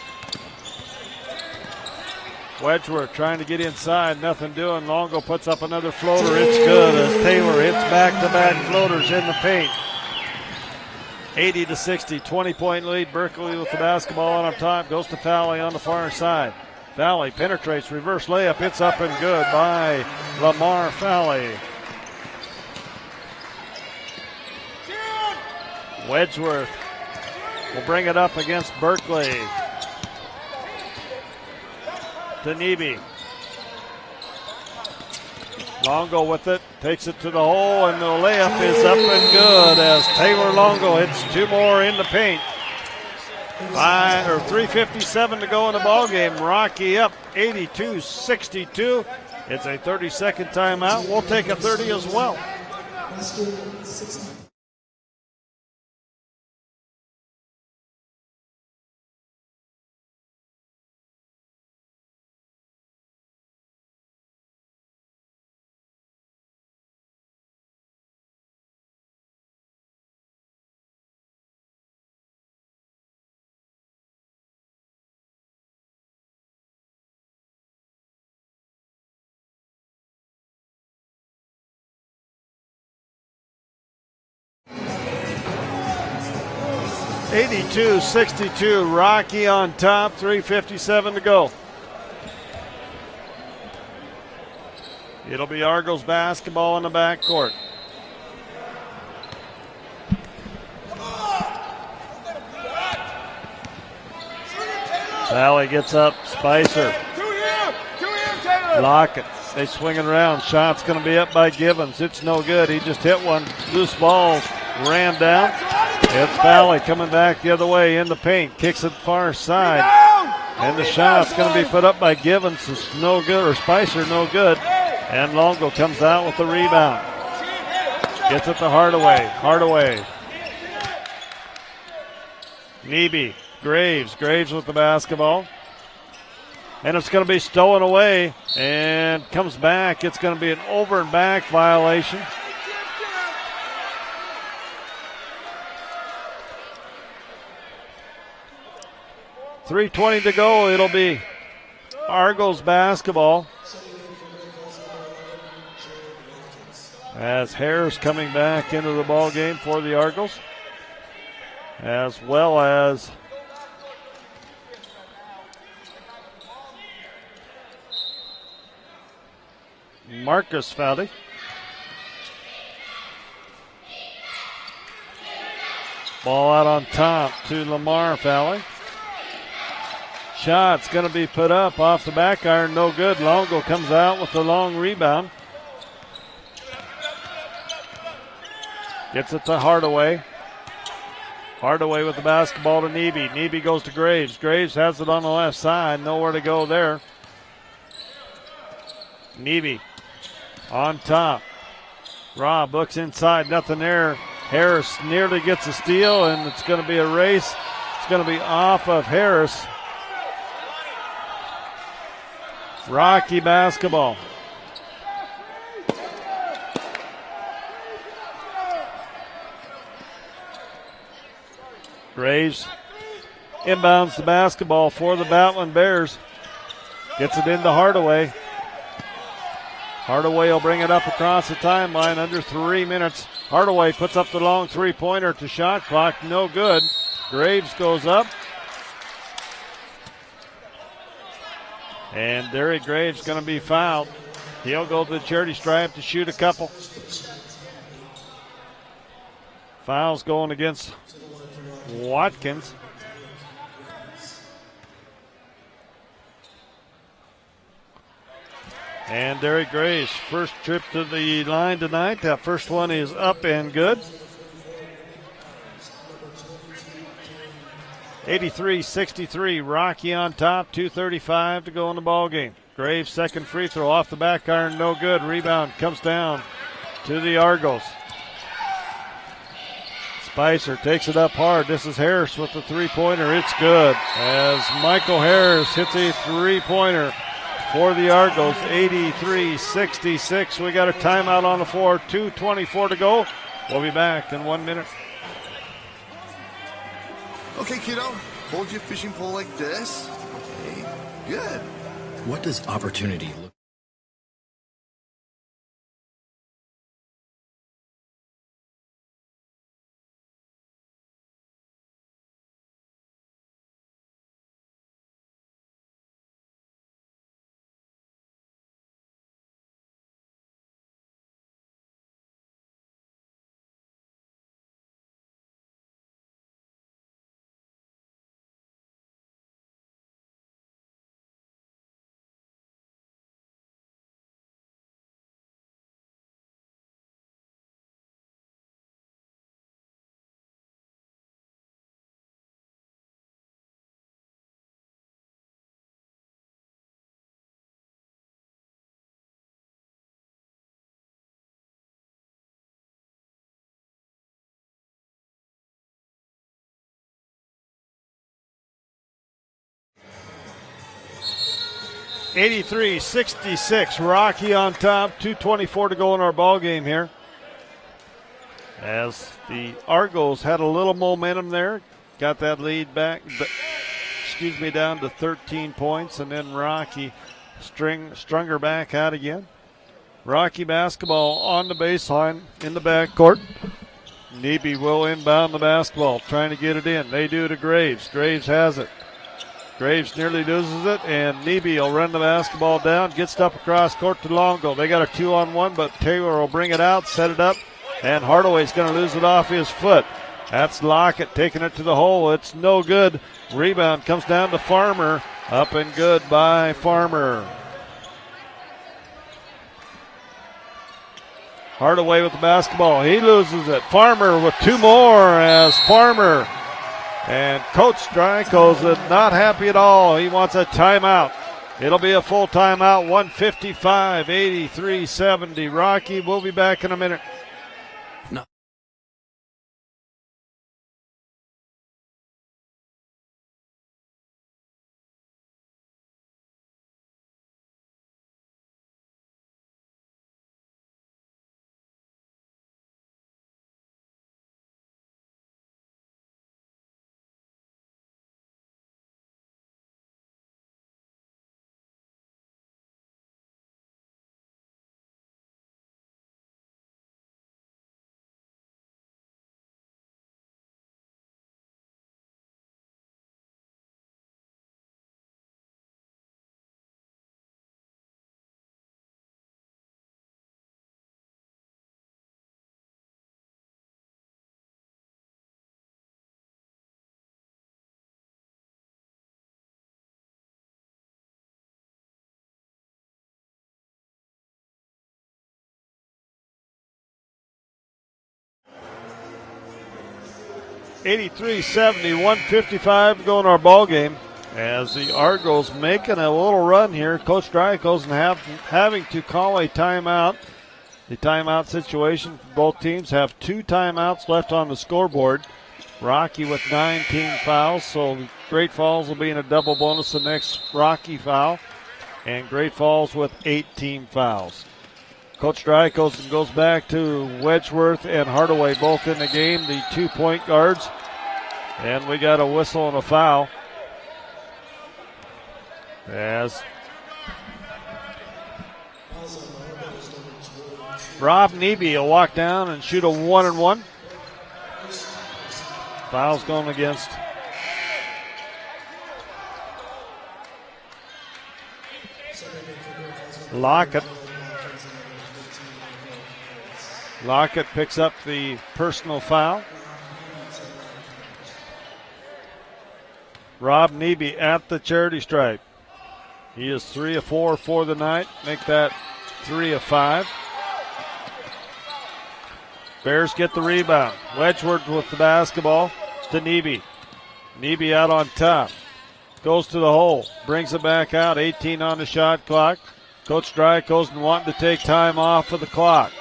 Wedgeworth trying to get inside, nothing doing. Longo puts up another floater. It's good as Taylor hits back-to-back floaters in the paint. 80-60, 20-point lead. Berkeley with the basketball on up top. Goes to Fowley on the far side. Fowley penetrates, reverse layup. It's up and good by Lamar Fowley. Wedgeworth will bring it up against Berkeley. To Neby. Longo with it, takes it to the hole, and the layup is up and good as Taylor Longo hits 2 more in the paint. 3:57 to go in the ball game. Rocky up 82-62. It's a 30-second timeout. We'll take a 30 as well. 82-62, Rocky on top, 3:57 to go. It'll be Argos basketball in the backcourt. Valley gets up, Spicer. Lockett, they swing it around. Shot's going to be up by Givens. It's no good. He just hit one. Loose balls ran down. It's Valley coming back the other way in the paint. Kicks it far side. And the shot's going to be put up by Givens. It's no good, or Spicer no good. And Longo comes out with the rebound. Gets it to Hardaway. Hardaway. Neby. Graves with the basketball. And it's going to be stolen away and comes back. It's going to be an over and back violation. .320 to go. It'll be Argos basketball. As Hare's coming back into the ball game for the Argos, as well as Marcus Fowley. Ball out on top to Lamar Fowley. Shot's going to be put up off the back iron, no good. Longo comes out with the long rebound. Gets it to Hardaway. Hardaway with the basketball to Neby. Neby goes to Graves. Graves has it on the left side. Nowhere to go there. Neby on top. Rob looks inside. Nothing there. Harris nearly gets a steal, and it's going to be a race. It's going to be off of Harris. Rocky basketball. Graves inbounds the basketball for the Battlin Bears. Gets it into Hardaway. Hardaway will bring it up across the timeline under 3 minutes. Hardaway puts up the long three-pointer to shot clock. No good. Graves goes up. And Derek Graves going to be fouled. He'll go to the charity stripe to shoot a couple. Fouls going against Watkins. And Derek Graves, first trip to the line tonight. That first one is up and good. 83-63, Rocky on top, 2:35 to go in the ball game. Graves' second free throw off the back iron, no good. Rebound comes down to the Argos. Spicer takes it up hard. This is Harris with the three-pointer. It's good as Michael Harris hits a three-pointer for the Argos. 83-66. We got a timeout on the floor. 2:24 to go. We'll be back in 1 minute. Okay, kiddo, hold your fishing pole like this. Okay, good. What does opportunity look ...83-66, Rocky on top, 2:24 to go in our ball game here. As the Argos had a little momentum there, got that lead back, down to 13 points, and then Rocky strung her back out again. Rocky basketball on the baseline in the backcourt. Neby will inbound the basketball, trying to get it in. They do to Graves. Graves has it. Graves nearly loses it, and Neby will run the basketball down, gets it up across court to Longo. They got a 2-on-1, but Taylor will bring it out, set it up, and Hardaway's going to lose it off his foot. That's Lockett taking it to the hole. It's no good. Rebound comes down to Farmer. Up and good by Farmer. Hardaway with the basketball. He loses it. Farmer with two more as Farmer. And Coach Stryko is not happy at all. He wants a timeout. It'll be a full timeout. 155, 83-70. Rocky, we'll be back in a minute. 83-70, 1:55 to go in our ball game. As the Argos making a little run here, Coach Drykosen having to call a timeout. The timeout situation for both teams have 2 timeouts left on the scoreboard. Rocky with 9 team fouls, so Great Falls will be in a double bonus the next Rocky foul. And Great Falls with 8 team fouls. Coach Drykosen goes back to Wedgeworth and Hardaway both in the game, the 2-point guards. And we got a whistle and a foul. As Rob Neby will walk down and shoot a 1-and-1. Foul's going against Lockett. Lockett picks up the personal foul. Rob Neby at the charity stripe. He is 3 of 4 for the night. Make that 3 of 5. Bears get the rebound. Wedgeworth with the basketball to Neby. Neby out on top. Goes to the hole. Brings it back out. 18 on the shot clock. Coach Drykosen wanting to take time off of the clock.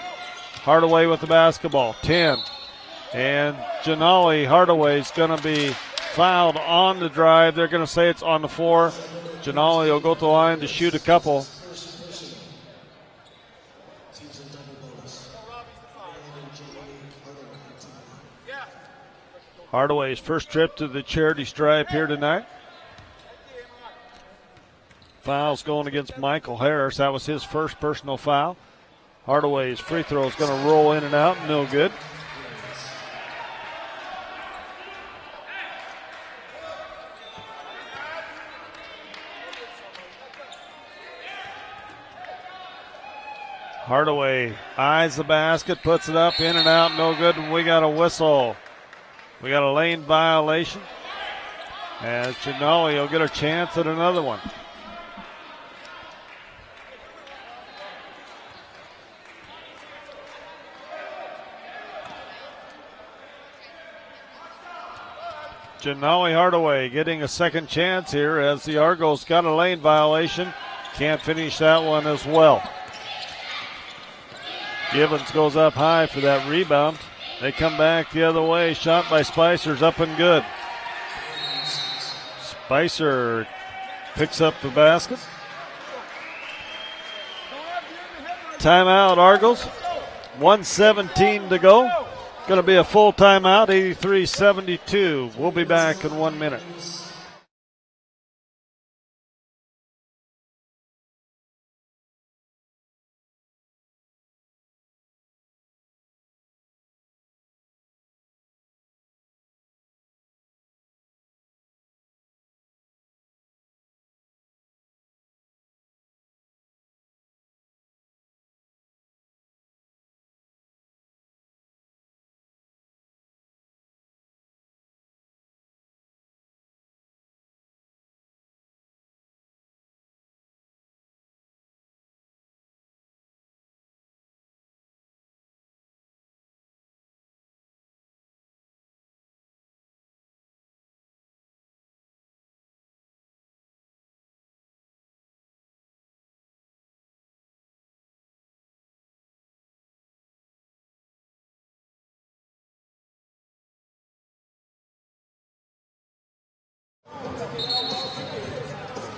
Hardaway with the basketball. 10. And Janali Hardaway's going to be fouled on the drive. They're going to say it's on the floor. Janali will go to the line to shoot a couple. Hardaway's first trip to the charity stripe here tonight. Foul's going against Michael Harris. That was his first personal foul. Hardaway's free throw is going to roll in and out. No good. Hardaway eyes the basket, puts it up, in and out, no good, and we got a whistle. We got a lane violation. As Ginoli will get a chance at another one. Ginoli Hardaway getting a second chance here as the Argos got a lane violation. Can't finish that one as well. Gibbons goes up high for that rebound. They come back the other way. Shot by Spicer's up and good. Spicer picks up the basket. Timeout, Argos. 1:17 to go. Going to be a full timeout, 83-72. We'll be back in 1 minute.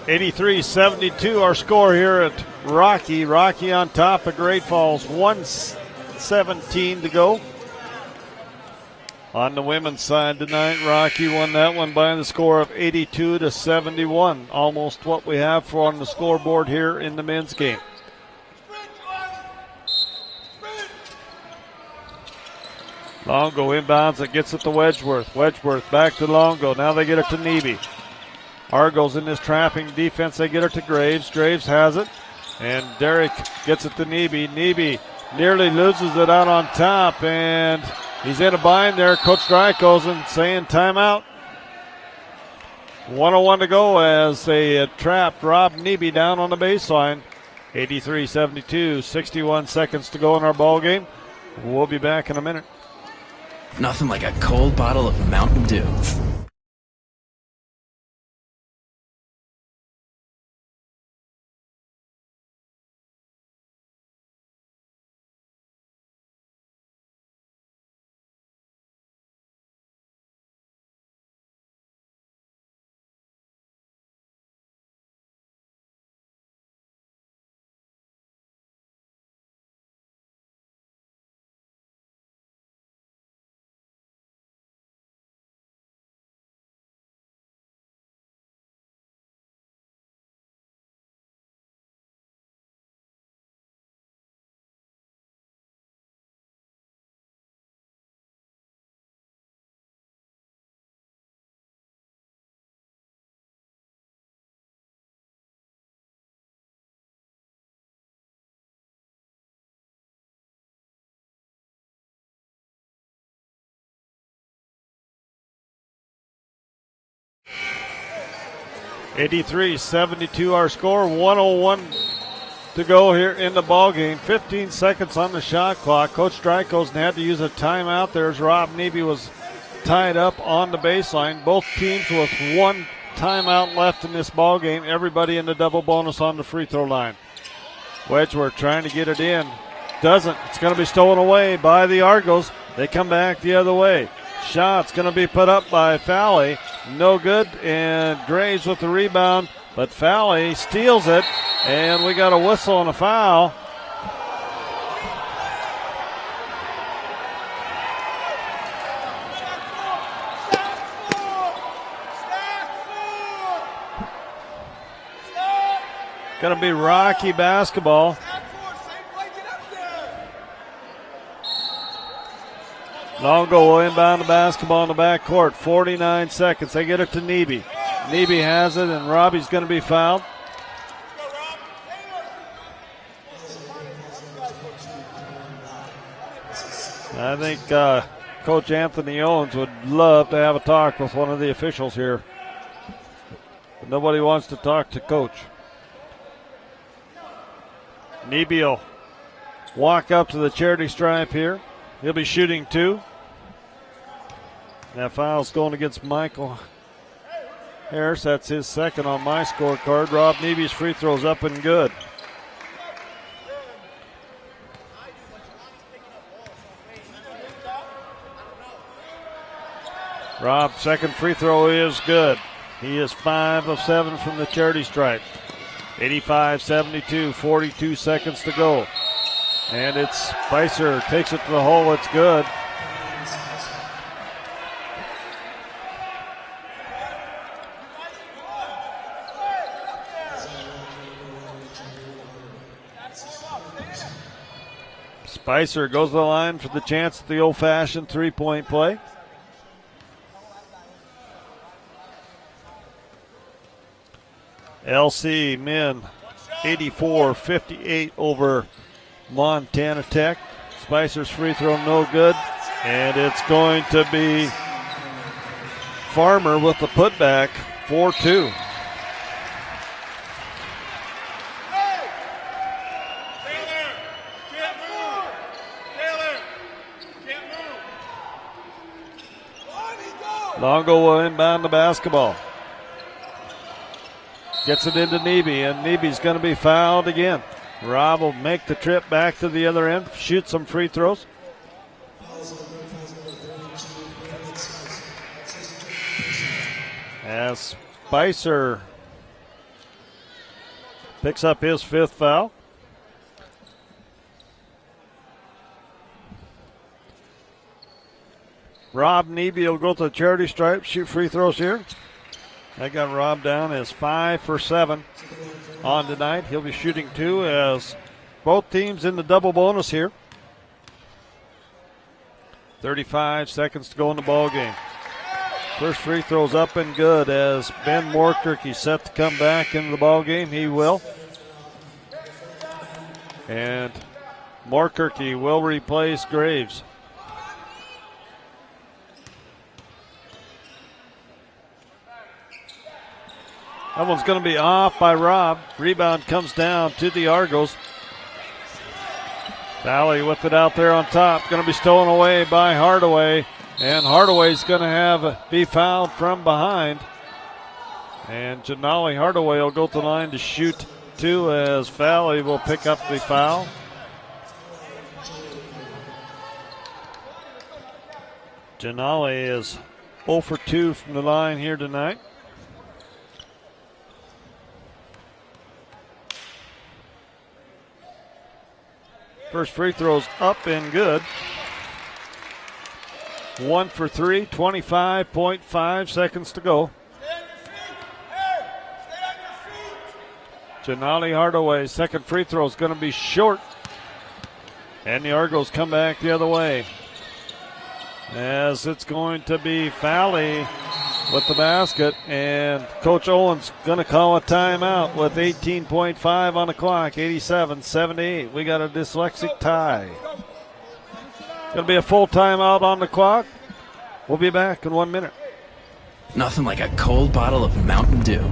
(83-72) our score here at Rocky. Rocky on top of Great Falls. 1:17 to go. On the women's side tonight, Rocky won that one by the score of 82-71. Almost what we have for on the scoreboard here in the men's game. Longo inbounds, it gets it to Wedgeworth. Wedgeworth back to Longo. Now they get it to Neby. Argos in this trapping defense. They get it to Graves. Graves has it. And Derek gets it to Neby. Neby nearly loses it out on top. And he's in a bind there. Coach Drykosen saying timeout. 1:01 to go as they trapped Rob Neby down on the baseline. 83-72, 61 seconds to go in our ball game. We'll be back in a minute. Nothing like a cold bottle of Mountain Dew. (83-72) our score. 1:01 to go here in the ball game. 15 seconds on the shot clock. Coach Drykosen had to use a timeout. There's Rob Neby was tied up on the baseline. Both teams with one timeout left in this ball game. Everybody in the double bonus on the free throw line. Wedgeworth trying to get it in. Doesn't. It's going to be stolen away by the Argos. They come back the other way. Shot's going to be put up by Fowley. No good, and Graves with the rebound, but Fowley steals it, and we got a whistle and a foul. Going to be Rocky basketball. Longo will inbound the basketball in the backcourt. 49 seconds. They get it to Neby. Neby has it, and Robbie's going to be fouled. I think Coach Anthony Owens would love to have a talk with one of the officials here. But nobody wants to talk to Coach. Neby will walk up to the charity stripe here. He'll be shooting two. That foul's going against Michael Harris. That's his second on my scorecard. Rob Neby's free throw's up and good. Rob's second free throw is good. He is 5 of 7 from the charity stripe. 85-72, 42 seconds to go. And it's Spicer takes it to the hole. It's good. Spicer goes to the line for the chance at the old-fashioned three-point play. LC men 84-58 over Montana Tech. Spicer's free throw no good, and it's going to be Farmer with the putback, 4-2. Longo will inbound the basketball. Gets it into Neby, and Neby's going to be fouled again. Rob will make the trip back to the other end, shoot some free throws. As Spicer picks up his fifth foul. Rob Neby will go to the charity stripe, shoot free throws here. That got Rob down as 5 for 7 on tonight. He'll be shooting two as both teams in the double bonus here. 35 seconds to go in the ball game. First free throw's up and good as Ben Moorkirk set to come back into the ball game. He will. And Moorkirk will replace Graves. That one's going to be off by Rob. Rebound comes down to the Argos. Valley with it out there on top. Going to be stolen away by Hardaway. And Hardaway's going to be fouled from behind. And Janali Hardaway will go to the line to shoot 2 as Fowley will pick up the foul. Janali is 0 for 2 from the line here tonight. First free throw's up and good. 1 for 3, 25.5 seconds to go. Janali Hardaway, second free throw is going to be short. And the Argos come back the other way. As it's going to be Fowley with the basket, and Coach Owen's going to call a timeout with 18.5 on the clock, 87-78. We got a dyslexic tie. Going to be a full timeout on the clock. We'll be back in 1 minute. Nothing like a cold bottle of Mountain Dew.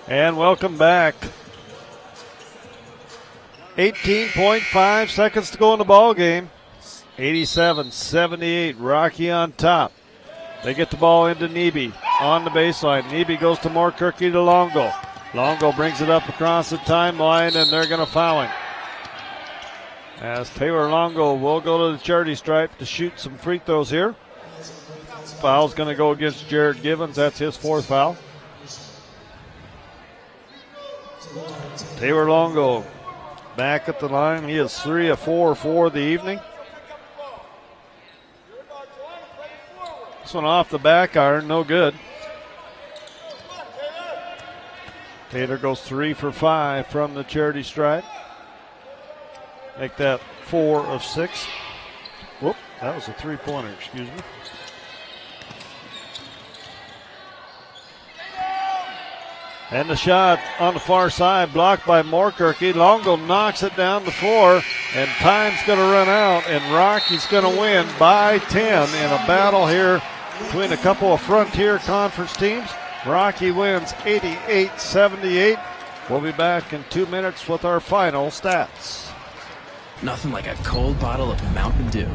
And welcome back. 18.5 seconds to go in the ball game. 87-78. Rocky on top. They get the ball into Nebe on the baseline. Nebe goes to Moorkirky to Longo. Longo brings it up across the timeline, and they're going to foul him. As Taylor Longo will go to the charity stripe to shoot some free throws here. Foul's going to go against Jared Givens. That's his 4th foul. Taylor Longo back at the line. He is 3 of 4 for the evening. This one off the back iron, no good. Taylor goes 3 for 5 from the charity stripe. Make that 4 of 6. Whoop, that was a 3-pointer, excuse me. And the shot on the far side, blocked by Moorkirky. Longo knocks it down the floor, and time's going to run out, and Rocky's going to win by 10 in a battle here between a couple of Frontier Conference teams. Rocky wins 88-78. We'll be back in 2 minutes with our final stats. Nothing like a cold bottle of Mountain Dew.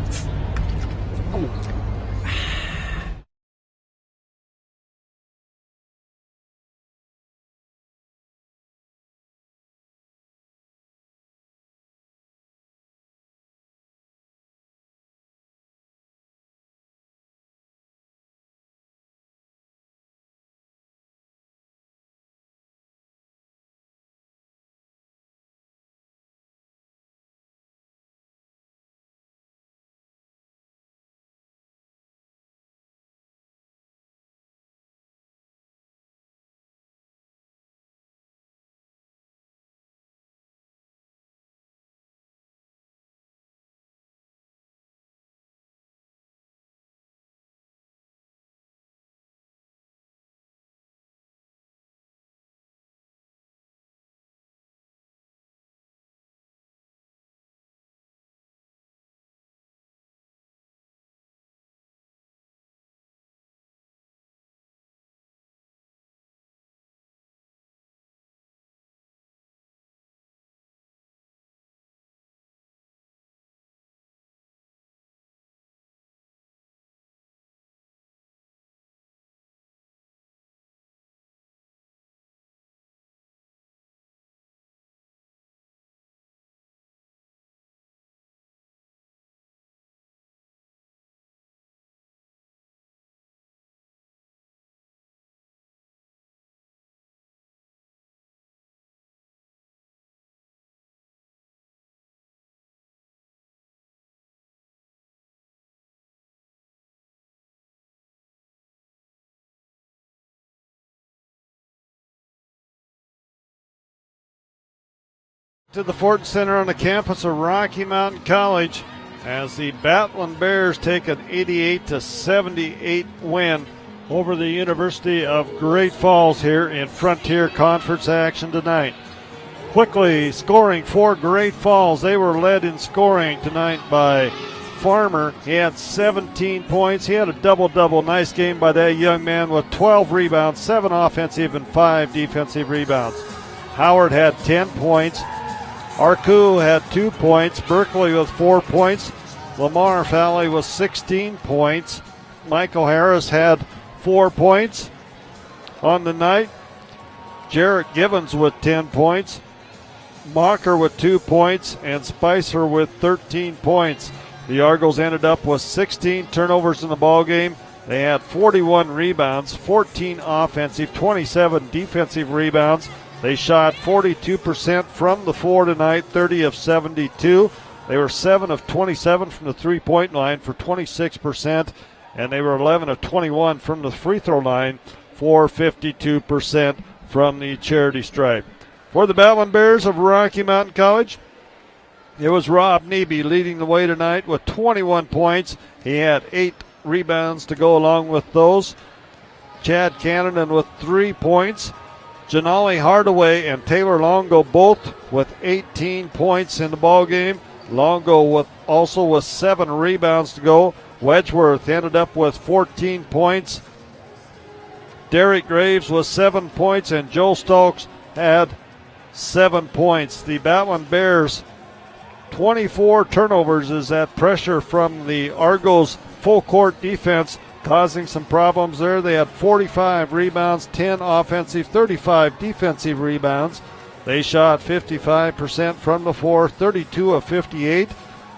To the Ford Center on the campus of Rocky Mountain College as the Battlin Bears take an 88-78 win over the University of Great Falls here in Frontier Conference action tonight. Quickly scoring for Great Falls. They were led in scoring tonight by Farmer. He had 17 points. He had a double-double. Nice game by that young man with 12 rebounds, 7 offensive and 5 defensive rebounds. Howard had 10 points. Arku had 2 points. Berkeley with 4 points. Lamar Valley with 16 points. Michael Harris had 4 points on the night. Jarrett Givens with 10 points. Mocker with 2 points. And Spicer with 13 points. The Argos ended up with 16 turnovers in the ball game. They had 41 rebounds, 14 offensive, 27 defensive rebounds. They shot 42% from the floor tonight, 30 of 72. They were 7 of 27 from the three-point line for 26%, and they were 11 of 21 from the free throw line for 52% from the charity stripe. For the Battlin Bears of Rocky Mountain College, it was Rob Neby leading the way tonight with 21 points. He had 8 rebounds to go along with those. Chad Cannon with 3 points. Janali Hardaway and Taylor Longo both with 18 points in the ball game. Longo also with 7 rebounds to go. Wedgeworth ended up with 14 points. Derek Graves with 7 points, and Joe Stokes had 7 points. The Battlin Bears, 24 turnovers is that pressure from the Argos full court defense, causing some problems there. They had 45 rebounds, 10 offensive, 35 defensive rebounds. They shot 55% from the floor, 32 of 58.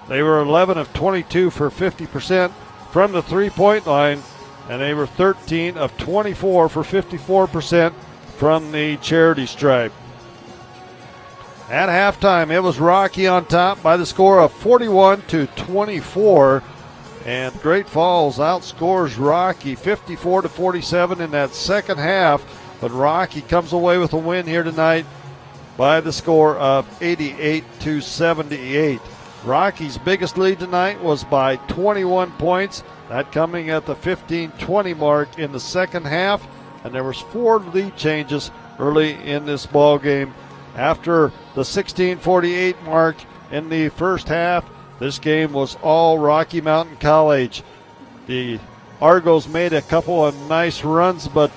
They were 11 of 22 for 50% from the three-point line, and they were 13 of 24 for 54% from the charity stripe. At halftime, it was Rocky on top by the score of 41-24. And Great Falls outscores Rocky 54-47 in that second half. But Rocky comes away with a win here tonight by the score of 88-78. Rocky's biggest lead tonight was by 21 points. That coming at the 15-20 mark in the second half. And there was 4 lead changes early in this ball game. After the 16:48 mark in the first half, this game was all Rocky Mountain College. The Argos made a couple of nice runs, but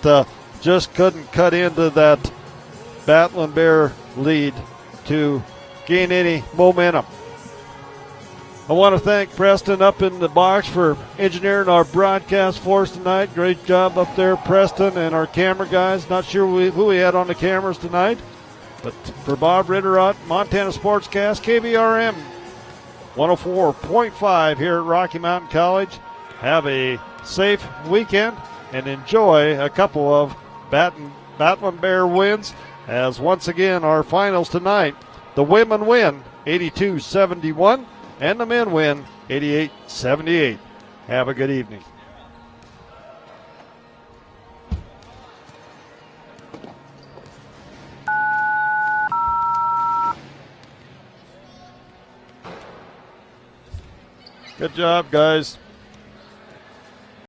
just couldn't cut into that Battlin Bear lead to gain any momentum. I want to thank Preston up in the box for engineering our broadcast for us tonight. Great job up there, Preston, and our camera guys. Not sure who we had on the cameras tonight. But for Bob Ritterott, Montana Sportscast, KVRM 104.5 here at Rocky Mountain College. Have a safe weekend and enjoy a couple of Battlin Bear wins, as once again our finals tonight. The women win 82-71 and the men win 88-78. Have a good evening. Good job, guys.